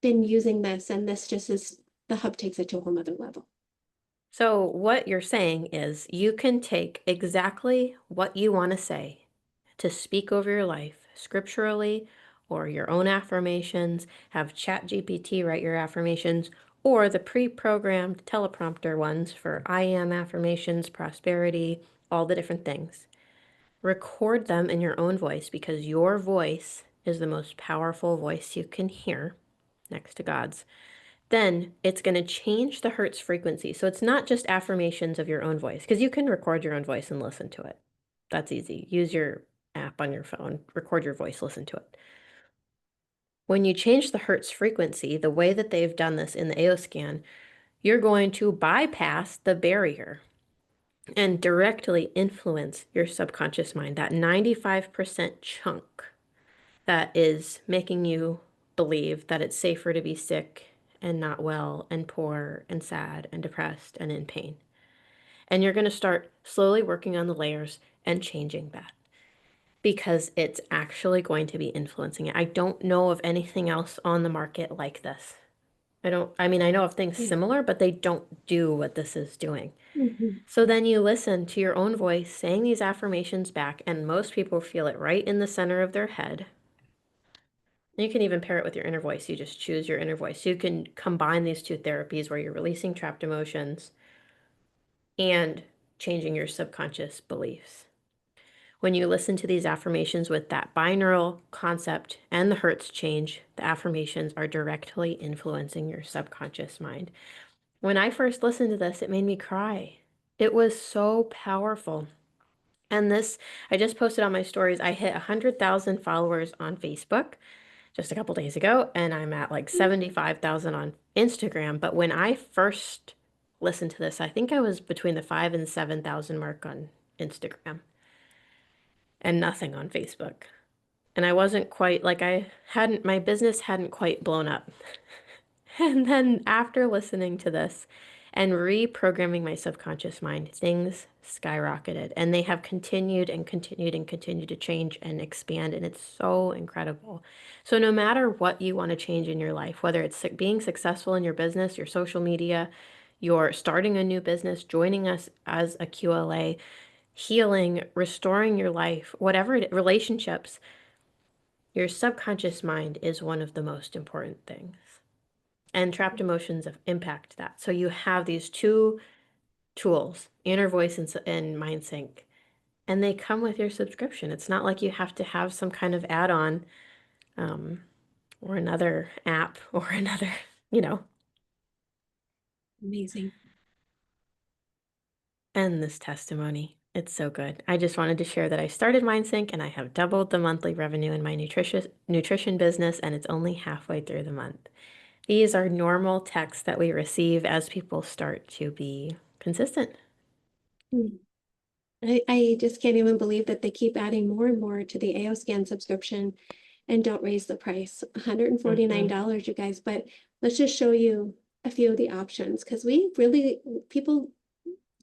been using this, and this just is the hub takes it to a whole nother level. So what you're saying is you can take exactly what you want to say to speak over your life scripturally or your own affirmations, have ChatGPT write your affirmations, or the pre-programmed teleprompter ones for I am affirmations, prosperity, all the different things. Record them in your own voice because your voice is the most powerful voice you can hear next to God's. Then it's going to change the Hertz frequency. So it's not just affirmations of your own voice, because you can record your own voice and listen to it. That's easy. Use your app on your phone, record your voice, listen to it. When you change the Hertz frequency, the way that they've done this in the aoscan, you're going to bypass the barrier and directly influence your subconscious mind, that 95% chunk that is making you believe that it's safer to be sick and not well and poor and sad and depressed and in pain. And you're going to start slowly working on the layers and changing that because it's actually going to be influencing it. I don't know of anything else on the market like this. I mean, I know of things Yeah. similar, but they don't do what this is doing. Mhm. So then you listen to your own voice saying these affirmations back, and most people feel it right in the center of their head. You can even pair it with your inner voice. You just choose your inner voice. You can combine these two therapies where you're releasing trapped emotions and changing your subconscious beliefs. When you listen to these affirmations with that binaural concept and the Hertz change, the affirmations are directly influencing your subconscious mind. When I first listened to this, it made me cry. It was so powerful. And this, I just posted on my stories, I hit 100,000 followers on Facebook just a couple days ago, and I'm at like 75,000 on Instagram. But when I first listened to this, I think I was between the 5 and 7,000 mark on Instagram and nothing on Facebook. And I wasn't quite like my business hadn't quite blown up. And then after listening to this and reprogramming my subconscious mind, things skyrocketed and they have continued and continued and continued to change and expand. And it's so incredible. So, no matter what you want to change in your life, whether it's being successful in your business, your social media, you're starting a new business, joining us as a QLA, healing, restoring your life, whatever relationships, your subconscious mind is one of the most important things. And trapped emotions impact that. So you have these two tools, inner voice and mind sync, and they come with your subscription. It's not like you have to have some kind of add-on um, or another app or another, you know, Amazing. and this testimony. It's so good. I just wanted to share that I started MindSync and I have doubled the monthly revenue in my nutrition business, and it's only halfway through the month. These are normal texts that we receive as people start to be consistent. Mm. I just can't even believe that they keep adding more and more to the aoscan subscription and don't raise the price. Mm-hmm. $149, you guys. But let's just show you a few of the options because people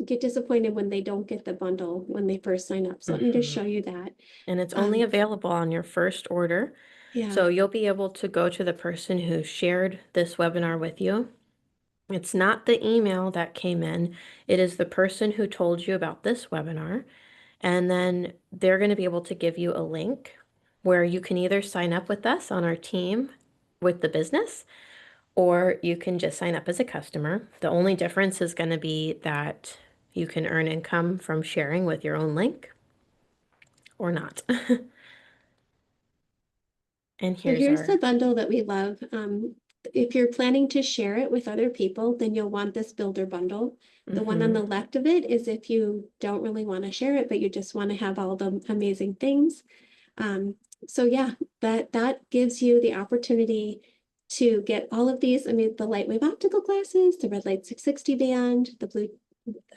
get disappointed when they don't get the bundle when they first sign up. So let me just Mm-hmm. show you that. And it's only Um, available on your first order. yeah. So you'll be able to go to the person who shared this webinar with you. It's not the email that came in, it is the person who told you about this webinar. And then they're going to be able to give you a link where you can either sign up with us on our team with the business, or you can just sign up as a customer. The only difference is going to be that you can earn income from sharing with your own link or not. And So here's here's the our bundle that we love. if you're planning to share it with other people, then you'll want this builder bundle. The one on Mm-hmm. the left of it is if you don't really want to share it, but you just want to have all the amazing things. Um, so yeah, that gives you the opportunity to get all of these. I mean, the lightwave optical glasses, the red light 660 band, the blue,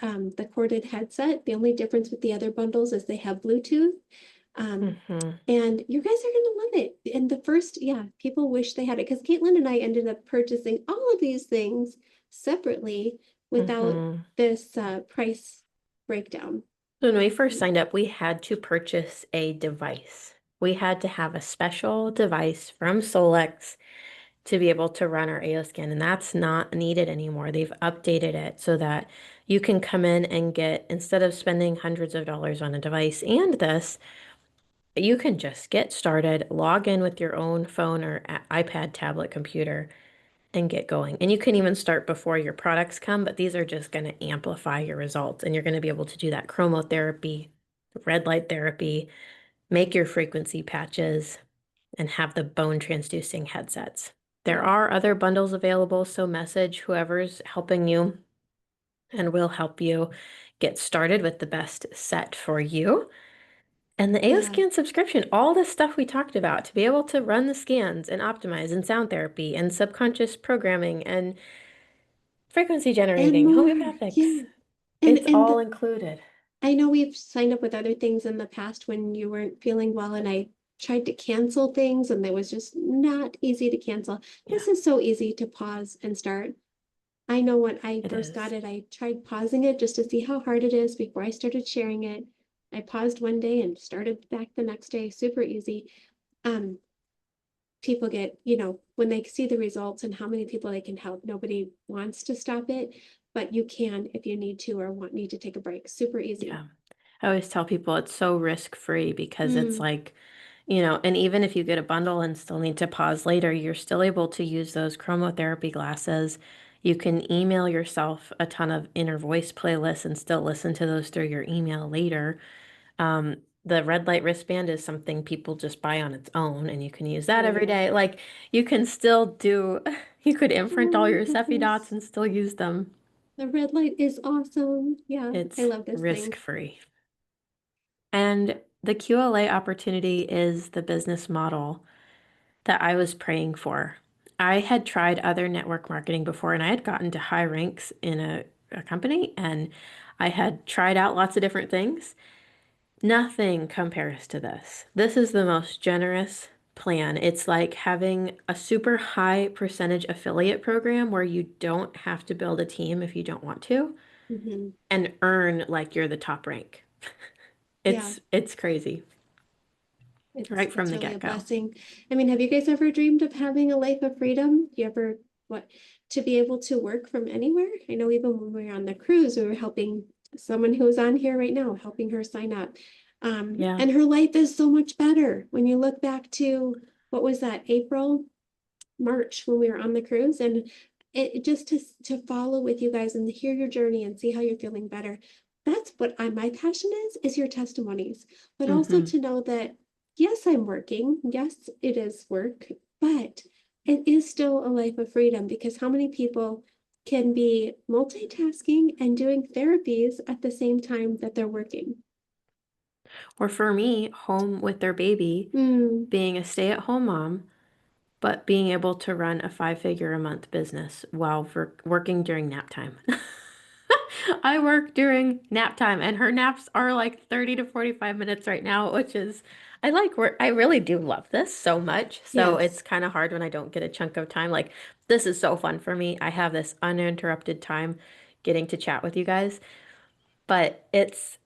the corded headset. The only difference with the other bundles is they have Bluetooth. Um, Mm-hmm. and you guys are gonna love it. And the first, yeah, people wish they had it because Caitlin and I ended up purchasing all of these things separately without Mm-hmm. this price breakdown. When we first signed up, we had to purchase a device. We had to have a special device from SOLEX to be able to run our aoscan, and that's not needed anymore. They've updated it so that you can come in and get, instead of spending hundreds of dollars on a device and this, you can just get started, log in with your own phone or iPad, tablet, computer, and get going. And you can even start before your products come, but these are just going to amplify your results. And you're going to be able to do that chromotherapy, red light therapy, make your frequency patches, and have the bone transducing headsets. There Yeah. are other bundles available, so message whoever's helping you and we'll help you get started with the best set for you. And the Yeah. aoscan subscription, all the stuff we talked about to be able to run the scans and optimize and sound therapy and subconscious programming and frequency And generating, more. homeopathics, Yeah. And it's and all the, included. I know we've signed up with other things in the past when you weren't feeling well and I tried to cancel things and it was just not easy to cancel. Yeah, This is so easy to pause and start. I know when I it first got is. it, I tried pausing it just to see how hard it is before I started sharing it. I paused one day and started back the next day, super easy. Um, People get, when they see the results and how many people they can help, nobody wants to stop it, but you can if you need to or need to take a break. Super easy. Yeah. I always tell people it's so risk-free because it's Mm, like, and even if you get a bundle and still need to pause later, you're still able to use those chromotherapy glasses. You can email yourself a ton of inner voice playlists and still listen to those through your email later. The red light wristband is something people just buy on its own, and you can use that oh every yeah. day. Like you can still do, you could imprint all Oh, your Cephi dots yes. and still use them. The red light is awesome. Yeah, I It's love this thing. risk-free. And the QLA opportunity is the business model that I was praying for. I had tried other network marketing before and I had gotten to high ranks in a company and I had tried out lots of different things. Nothing compares to this. This is the most generous plan. It's like having a super high percentage affiliate program where you don't have to build a team if you don't want to Hmm. and earn like you're the top rank. Yeah. It's crazy It's right from it's the really a get-go. blessing. I mean, have you guys ever dreamed of having a life of freedom? You ever what to be able to work from anywhere? I know even when we were on the cruise, we were helping someone who's on here right now, helping her sign up. Yeah. And her life is so much better when you look back to what was that, April, March when we were on the cruise, and it just to follow with you guys and hear your journey and see how you're feeling better. That's what my passion is your testimonies, but also Hmm. to know that yes, I'm working. Yes, it is work, but it is still a life of freedom because how many people can be multitasking and doing therapies at the same time that they're working? Or for me, home with their baby, Mm, being a stay-at-home mom, but being able to run a five-figure a month business while working during nap time. I work during nap time, and her naps are like 30 to 45 minutes right now, which is, I like work. I really do love this so much. So it's yes. kind of hard when I don't get a chunk of time. Like, this is so fun for me. I have this uninterrupted time getting to chat with you guys, but it's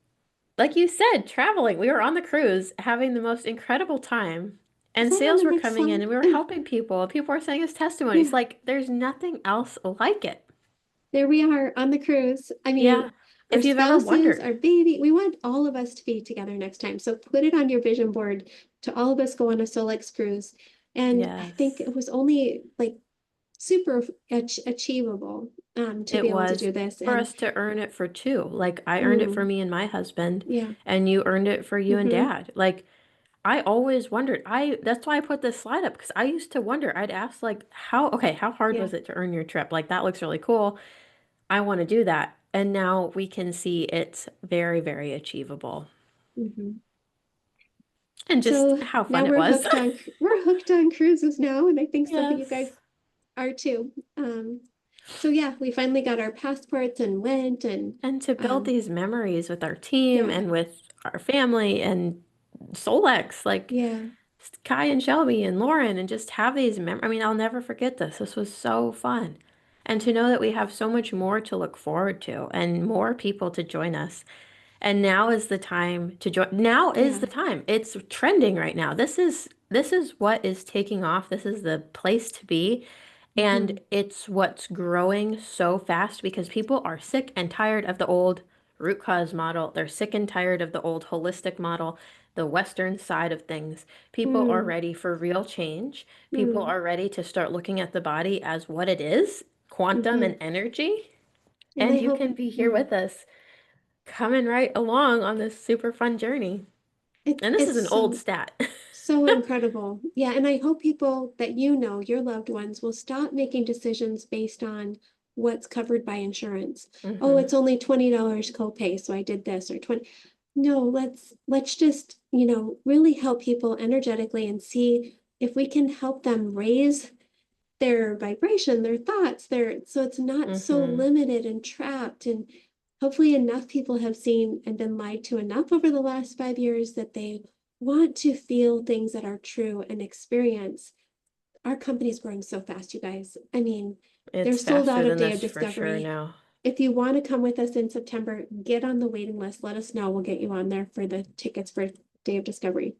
like you said, traveling. We were on the cruise having the most incredible time, Is and that on sales the were next coming in, slide? and we were helping people, and people were saying us testimonies. Yeah. Like, there's nothing else like it. There we are on the cruise. I mean, Yeah. our If you've ever spouses, wondered. our baby, we want all of us to be together next time. So put it on your vision board to all of us go on a SOLEX cruise. And I think Yes, it was only like super achievable to it be able to was do this. for And us to earn it for two. Like, I earned it for mm, me and my husband, yeah. and you earned it for you and Hmm. dad. Like, I always wondered. That's why I put this slide up because I used to wonder. I'd ask like, how hard Yeah. was it to earn your trip? Like that looks really cool. I want to do that. And now we can see it's very, very achievable. Hmm. And just So how now fun it was. we're hooked on cruises now, and I think some of you Yes. guys are too. So yeah, we finally got our passports and went and And to build um these memories with our team yeah, and with our family and SOLEX, like yeah. Kai and Shelby and Lauren, and just have these I mean, I'll never forget this. This was so fun. And to know that we have so much more to look forward to and more people to join us. And now is the time to join. Now is Yeah. the time. It's trending right now. This is what is taking off. This is the place to be. And Hmm. it's what's growing so fast because people are sick and tired of the old root cause model. They're sick and tired of the old holistic model, the Western side of things. People are Mm, ready for real change. People mm, are ready to start looking at the body as what it is, quantum and hmm. energy. And And I you hope can be here with us, coming right along on this super fun journey. And this is it's an old so stat. so incredible. Yeah, and I hope people that you know, your loved ones, will stop making decisions based on what's covered by insurance. Oh, Hmm. it's only $20 copay, so I did this, or 20. No, let's just, really help people energetically and see if we can help them raise their vibration, their thoughts, so it's not so Hmm. limited and trapped. And hopefully enough people have seen and been lied to enough over the last 5 years that they want to feel things that are true and experience. Our company's growing so fast, you guys. I mean, they're It's sold faster out of than Day of this for sure Discovery. now. If you want to come with us in September, get on the waiting list. Let us know. We'll get you on there for the tickets for Day of Discovery.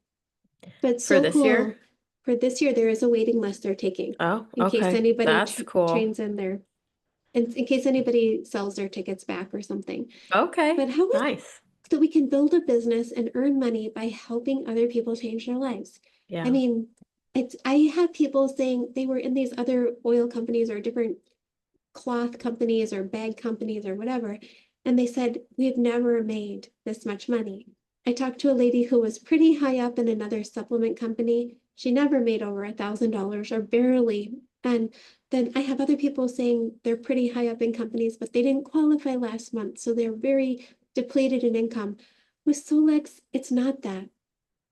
But For so this year? cool. For this year, there is a waiting list they're taking Oh, in case okay. anybody That's cool. trains in there, and in case anybody sells their tickets back or something. Okay. But how is Nice. that we can build a business and earn money by helping other people change their lives? I Yeah. mean, I have people saying they were in these other oil companies or different cloth companies or bag companies or whatever. And they said, we've never made this much money. I talked to a lady who was pretty high up in another supplement company. She never made over $1,000 or barely. And then I have other people saying they're pretty high up in companies, but they didn't qualify last month. So they're very depleted in income. With SOLEX, it's not that.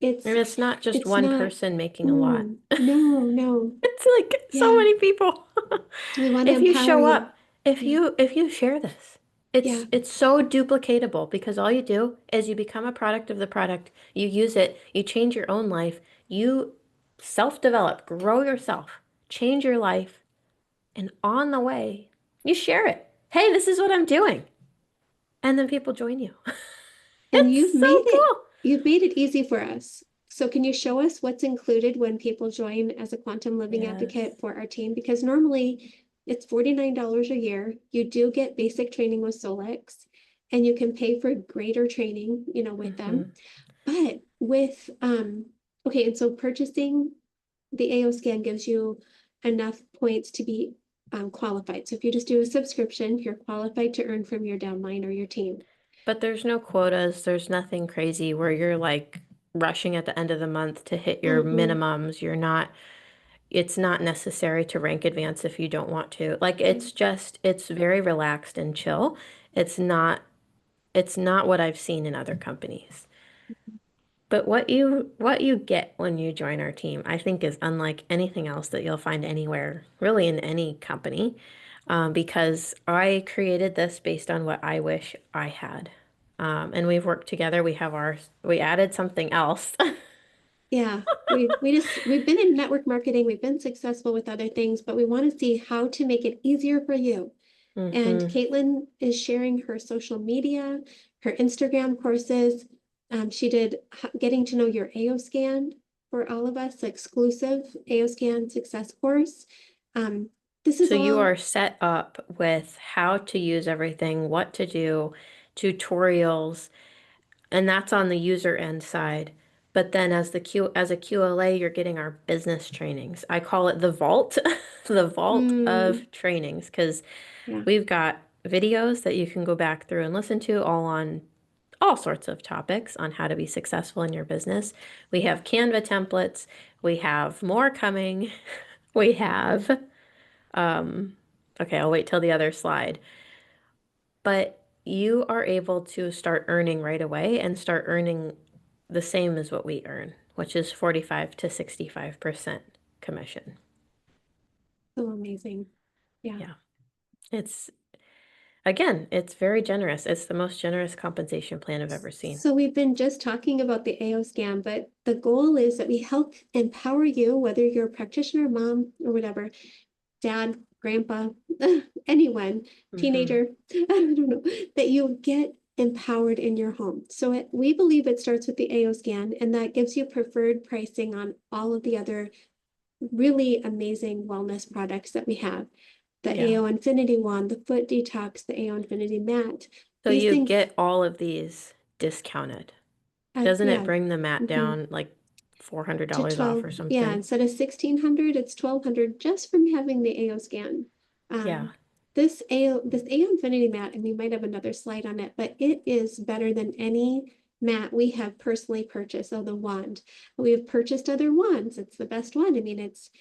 And It's it's not just it's one not, person making a lot. no, no. It's like so Yeah. many people. We want to If you empower show you. up, if Yeah. you share this, Yeah. it's so duplicatable because all you do is you become a product of the product, you use it, you change your own life, you self-develop, grow yourself, change your life, and on the way, you share it. Hey, this is what I'm doing. And then people join you. And It's so cool. you've made it easy for us. So can you show us what's included when people join as a quantum living Yes. advocate for our team? Because normally it's $49 a year. You do get basic training with SOLEX, and you can pay for greater training, with them. Hmm. But with okay, and so purchasing the aoscan gives you enough points to be qualified. So if you just do a subscription, you're qualified to earn from your downline or your team. But there's no quotas, there's nothing crazy where you're like rushing at the end of the month to hit your Mm-hmm. minimums. It's not necessary to rank advance if you don't want to. Like it's very relaxed and chill. It's not it's not what I've seen in other companies. But what you get when you join our team, I think is unlike anything else that you'll find anywhere, really in any company, because I created this based on what I wish I had. And we've worked together. We added something else. Yeah, we've been in network marketing, we've been successful with other things, but we want to see how to make it easier for you. And Hmm. Katelyn is sharing her social media, her Instagram courses. She did getting to know your aoscan for all of us, exclusive aoscan success course. Um, this is So you all, are set up with how to use everything, what to do, tutorials, and that's on the user end side. But then as a QLA, you're getting our business trainings. I call it the vault, the vault mm, of trainings, because yeah, we've got videos that you can go back through and listen to all on all sorts of topics on how to be successful in your business. We have Canva templates. We have more coming. We have, okay, I'll wait till the other slide. But you are able to start earning right away and start earning the same as what we earn, which is 45 to 65% commission. So amazing. Yeah. Yeah. It's, again, it's very generous. It's the most generous compensation plan I've ever seen. So we've been just talking about the aoscan, but the goal is that we help empower you, whether you're a practitioner, mom, or whatever, dad, grandpa, anyone, teenager, I don't know, that you get empowered in your home. So we believe it starts with the aoscan, and that gives you preferred pricing on all of the other really amazing wellness products that we have. The Yeah. AO Infinity Wand, the Foot Detox, the AO Infinity Mat. So These you things, get all of these discounted. Doesn't it yeah, bring the mat mhm, down like to $400 off 12, or yeah, something? instead of 1600, it's 1200 just from having the AO scan. Yeah. This AO Infinity Mat, and we might have another slide on it, but it is better than any mat we have personally purchased. Oh, the wand. We have purchased other wands. It's the best one. I mean, it's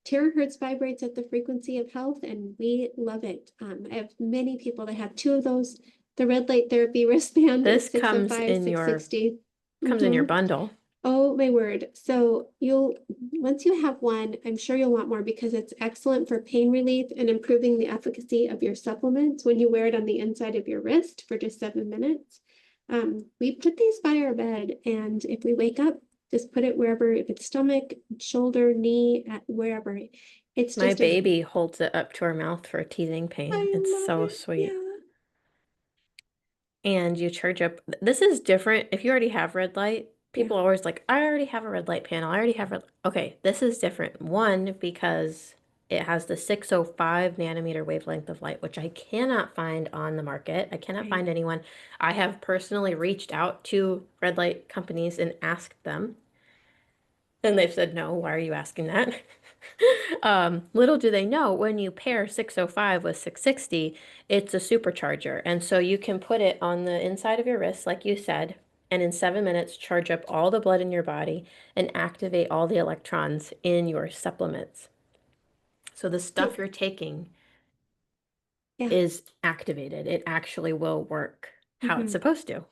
terahertz vibrates at the frequency of health, and we love it. I have many people that have two of those. The red light therapy wristband This is comes 605, in your 660. comes in your bundle. Oh, my word. So once you have one, I'm sure you'll want more because it's excellent for pain relief and improving the efficacy of your supplements when you wear it on the inside of your wrist for just 7 minutes. We put these by our bed, and if we wake up, just put it wherever, if it's stomach, shoulder, knee, wherever. It's My just a, baby holds it up to her mouth for teething pain. I It's love so it. sweet. Yeah. And you charge up. This is different. If you already have red light, Yeah. people are always like, I already have a red light panel. I already have red. Okay, this is different. One, because it has the 605 nanometer wavelength of light, which I cannot find on the market. I cannot Right. find anyone. I have personally reached out to red light companies and asked them, and they've said, no, why are you asking that? Little do they know, when you pair 605 with 660, it's a supercharger. And so you can put it on the inside of your wrist, like you said, and in 7 minutes, charge up all the blood in your body and activate all the electrons in your supplements. So the stuff So, you're taking yeah. is activated. It actually will work how it's Mhm. supposed to.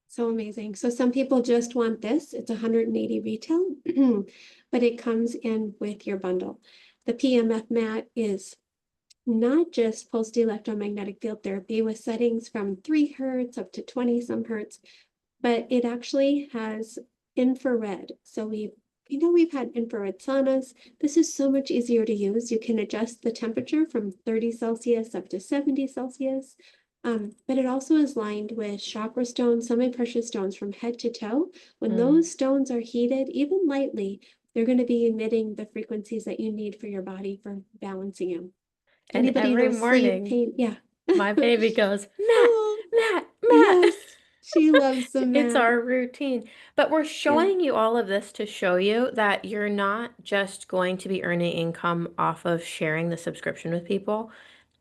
So amazing. So some people just want this. It's 180 retail, but it comes in with your bundle. The PEMF mat is not just pulsed electromagnetic field therapy with settings from 3 hertz up to 20 some hertz, but it actually has infrared. So we've had infrared saunas. This is so much easier to use. You can adjust the temperature from 30 Celsius up to 70 Celsius. But it also is lined with chakra stones, semi-precious stones from head to toe. When Mm. those stones are heated, even lightly, they're going to be emitting the frequencies that you need for your body for balancing you. And Anybody every know sleep, morning, pain? Yeah. my baby goes, Matt, Oh, Matt, Matt. yes. She loves the It's mat. our routine. But we're Yeah. showing you all of this to show you that you're not just going to be earning income off of sharing the subscription with people.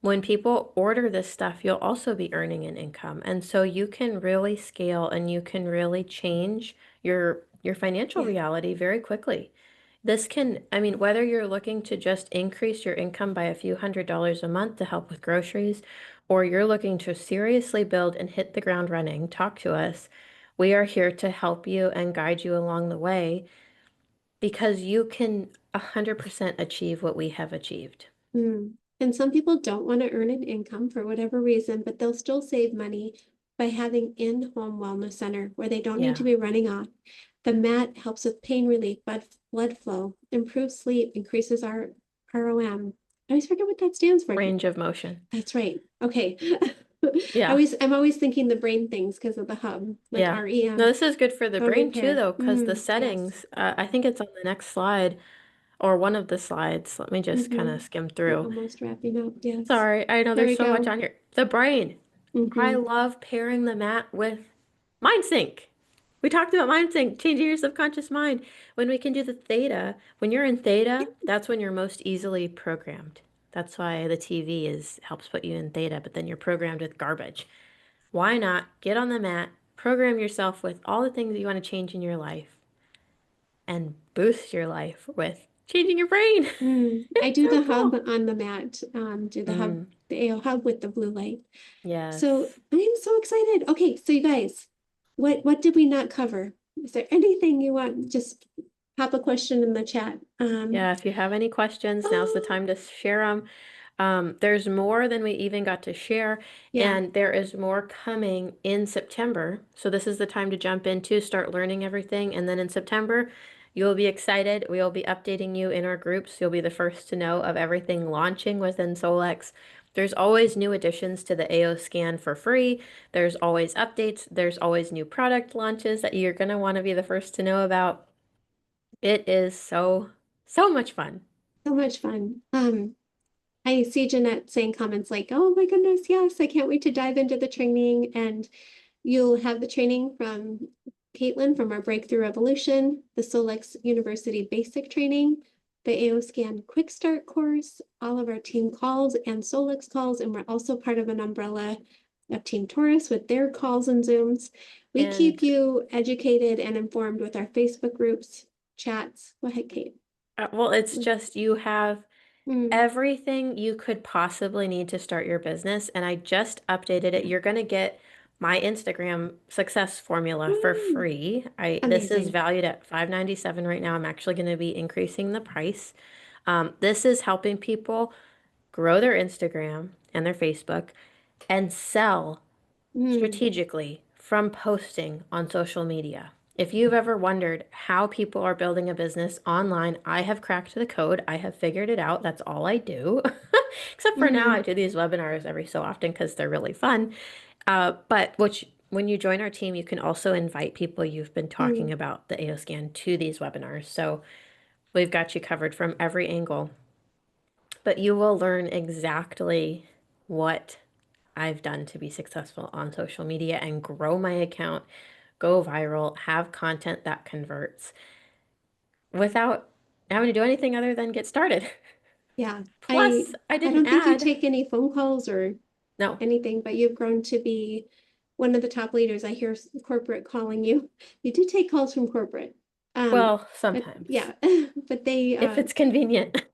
When people order this stuff, you'll also be earning an income. And so you can really scale and you can really change your financial Yeah. reality very quickly. This can, I mean, whether you're looking to just increase your income by a few $100s a month to help with groceries, or you're looking to seriously build and hit the ground running, talk to us. We are here to help you and guide you along the way because you can 100% achieve what we have achieved. Mm. And some people don't want to earn an income for whatever reason, but they'll still save money by having in-home wellness center where they don't need to Yeah. be running off. The mat helps with pain relief, blood flow, improves sleep, increases our ROM. I always forget what that stands for. Range of motion. That's right. Okay. Yeah. I'm always thinking the brain things because of the hub, like Yeah. No, REM, this is good for the bone brain too, repair. though, because the Yes. settings, I think it's on the next slide or one of the slides. Let me just kind of skim We're through. almost wrapping up. Yes. Sorry, I know There there's we so much go. on here. The brain. I love pairing the mat with MindSync. We talked about MindSync, changing your subconscious mind. When we can do the theta, when you're in theta, that's when you're most easily programmed. That's why the TV is helps put you in theta, but then you're programmed with garbage. Why not get on the mat, program yourself with all the things you want to change in your life, and boost your life with changing your brain? I It's do so the hub cool. on the mat, do the hub, Mm, the AO hub with the blue light. So yes. I'm so excited. Okay, so you guys, what did we not cover? Is there anything you want? Just pop a question in the chat. Yeah, if you have any questions, now's the time to share them. There's more than we even got to share, Yeah, and there is more coming in September. So this is the time to jump into, start learning everything, and then in September, you'll be excited. We'll be updating you in our groups. You'll be the first to know of everything launching within SOLEX. There's always new additions to the aoscan for free. There's always updates. There's always new product launches that you're going to want to be the first to know about. It is so, so much fun. so much fun. I see Jeanette saying comments like, "Oh my goodness, yes, I can't wait to dive into the training." And you'll have the training from Katelyn from our Breakthrough Revolution, the Solex University Basic Training, the aoscan Quick Start course, all of our team calls and Solex calls, and we're also part of an umbrella of Team Taurus with their calls and Zooms. We keep And you educated and informed with our Facebook groups, chats. Go ahead, Kate. well, it's just you have Mm, everything you could possibly need to start your business. And I just updated it. yeah. You're going to get my Instagram success formula for Mm, free. This is amazing. valued at $5.97 right now. I'm actually going to be increasing the price. This is helping people grow their Instagram and their Facebook and sell Mm, strategically from posting on social media. If you've ever wondered how people are building a business online, I have cracked the code. I have figured it out. That's all I do. Except for now, I mm, do these webinars every so often because they're really fun. But which when you join our team, you can also invite people you've been talking mm. about the aoscan to these webinars. So we've got you covered from every angle. But you will learn exactly what I've done to be successful on social media and grow my account, go viral, have content that converts without having to do anything other than get started. Yeah, I Plus, I I didn't don't think you add. take any phone calls or No. anything, but you've grown to be one of the top leaders. I hear corporate calling you. You do take calls from corporate. Well, But sometimes yeah, but they if it's convenient.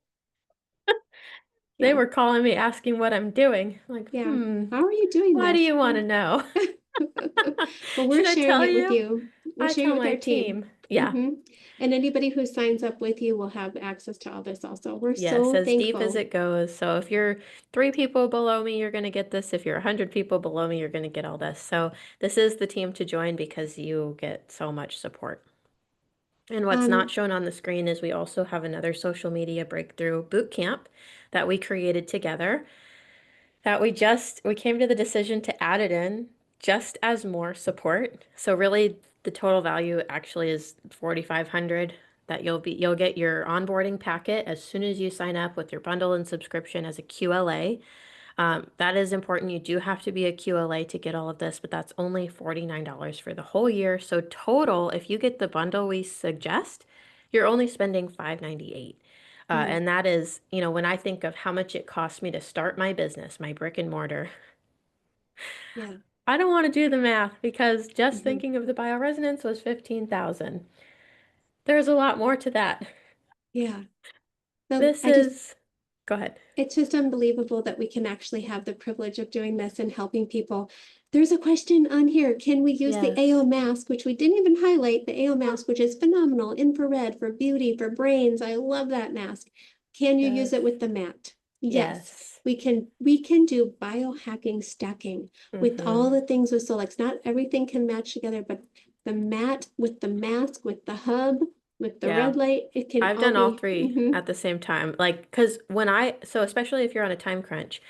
They yeah, were calling me asking what I'm doing. Like, yeah. How are you doing why do this? you want to know? Well, we're Should I sharing tell it with you? you. We're I sharing tell it with my our team. team. Yeah. hmm And anybody who signs up with you will have access to all this also. We're Yes, so as deep as thankful. it goes. So if you're 3 people below me, you're going to get this. If you're 100 people below me, you're going to get all this. So this is the team to join because you get so much support. And what's not Um, shown on the screen is we also have another social media breakthrough boot camp that we created together that we came to the decision to add it in just as more support. So really the total value actually is 4,500 that you'll get your onboarding packet as soon as you sign up with your bundle and subscription as a QLA. That is important. You do have to be a QLA to get all of this, but that's only $49 for the whole year. So total, if you get the bundle we suggest, you're only spending $598. mm, And that is, when I think of how much it cost me to start my business, my brick and mortar, yeah. I don't want to do the math because just hmm thinking of the bioresonance was 15,000. There's a lot more to that. Yeah. So This is, go ahead. it's just unbelievable that we can actually have the privilege of doing this and helping people. There's a question on here. Can we use the AO Yes. mask, which we didn't even highlight, the AO mask, which is phenomenal, infrared for beauty, for brains. I love that mask. Can you use Yes. it with the mat? Yes. Yes. We can do biohacking stacking with all Mm-hmm. the things with Solex. Not everything can match together, but the mat with the mask, with the hub, with the Yeah. red light, it can I've all done all be. three at the same time. Like, because so especially if you're on a time crunch,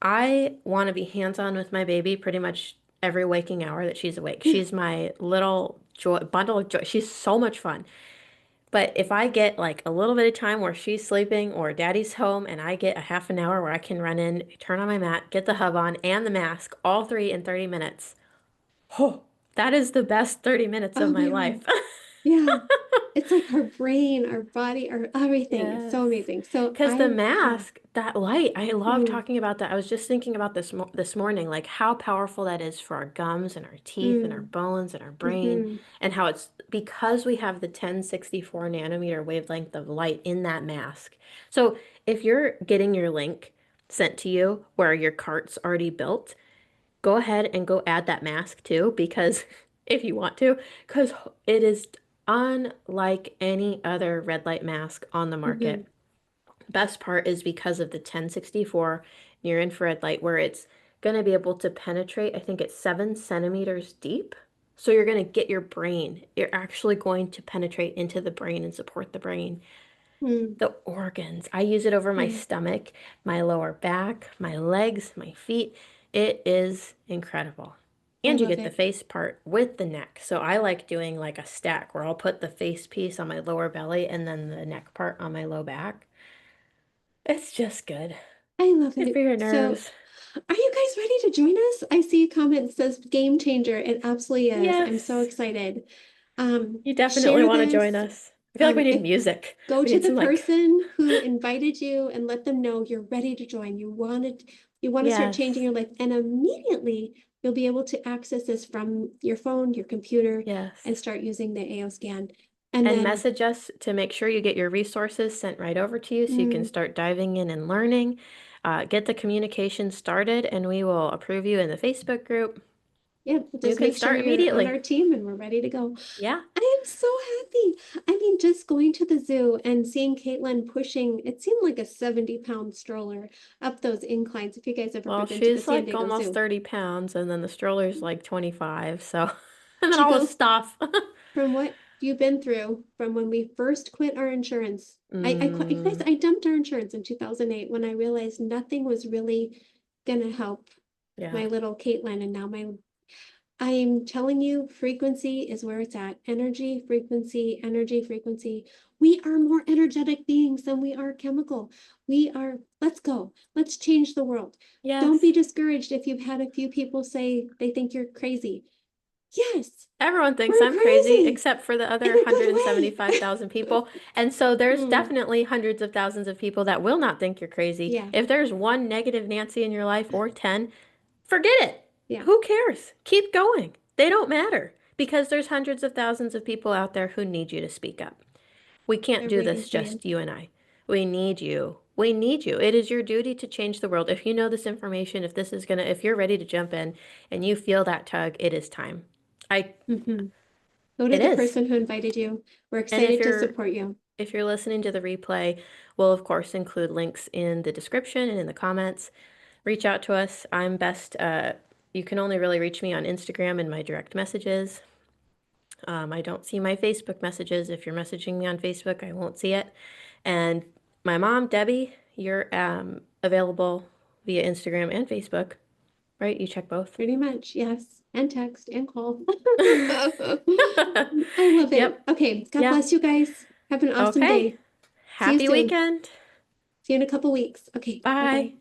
I want to be hands-on with my baby pretty much every waking hour that she's awake. She's my little joy, bundle of joy. She's so much fun. But if I get like a little bit of time where she's sleeping or daddy's home and I get a half an hour where I can run in, turn on my mat, get the hub on and the mask, all three in 30 minutes. Oh, that is the best 30 minutes of Oh my my life. word. Yeah. It's like our brain, our body, our everything. It's so Yes. amazing. So Because the yeah. mask, that light, I love Mm, talking about that. I was just thinking about this morning, like how powerful that is for our gums and our teeth and our mm, bones and our brain, mm-hmm, and how it's because we have the 1064 nanometer wavelength of light in that mask. So if you're getting your link sent to you where your cart's already built, go ahead and go add that mask too, because if you want to, because it is unlike any other red light mask on the mm-hmm, market. Best part is because of the 1064 near infrared light, where it's going to be able to penetrate, I think it's 7 centimeters deep. So you're going to get your brain. You're actually going to penetrate into the brain and support the brain. mm, The organs. I use it over my yeah. stomach, my lower back, my legs, my feet. It is incredible. I And you love get the it. face part with the neck. So I like doing like a stack where I'll put the face piece on my lower belly and then the neck part on my low back. It's just good. I love Good for it. your So nerves. are you guys ready to join us? I see a comment that says game changer. It absolutely is. I'm so Yes. excited. You definitely Share want to join this. us. I feel like we need If music. go We to need the some like, person who invited you and let them know you're ready to join. You want to start changing yes, your life, and immediately you'll be able to access this from your phone, your computer, and yes. start using the AOScan. And And then, message us to make sure you get your resources sent right over to you so you can mm, start diving in and learning. Get the communication started, and we will approve you in the Facebook group. yeah, You just can make sure start you're on immediately. our team and we're ready to go. Yeah. I am so happy. I mean, just going to the zoo and seeing Caitlin pushing, it seemed like a 70-pound stroller up those inclines. If you guys have ever Well, been to the she's San like Diego almost Zoo, 30 pounds, and then the stroller's like 25. So, and then to all the go stuff. from what you've been through from when we first quit our insurance. You guys, Mm, I dumped our insurance in 2008 when I realized nothing was really gonna help yeah. my little Caitlin, and now I'm telling you, frequency is where it's at. Energy, frequency, energy, frequency. We are more energetic beings than we are chemical. Let's go. Let's change the world. Don't be Yes. discouraged if you've had a few people say they think you're crazy. Yes, Everyone thinks we're I'm crazy, crazy except for the in other a good way. 175,000 people. And so there's Mm, definitely hundreds of thousands of people that will not think you're crazy. yeah, If there's one negative Nancy in your life or 10, forget it. yeah, Who cares? Keep going. They don't matter because there's hundreds of thousands of people out there who need you to speak up. We can't they're do waiting this for you. just you and I. We need you. We need you. It is your duty to change the world. If you know this information, if you're ready to jump in and you feel that tug, it is time. I, Hmm. Go to it the is. person who invited you. We're And excited to support you. if you're listening to the replay, we'll of course include links in the description and in the comments. Reach out to us. I'm best. You can only really reach me on Instagram and my direct messages. I don't see my Facebook messages. If you're messaging me on Facebook, I won't see it. And my mom, Debbie, you're available via Instagram and Facebook, right? You check both. Pretty much, yes. And text and call. I love it. Yep. Okay, God Yeah. bless you guys. Have an awesome Okay. day. See you Happy soon. weekend. See you in a couple weeks. Okay, bye-bye. Bye.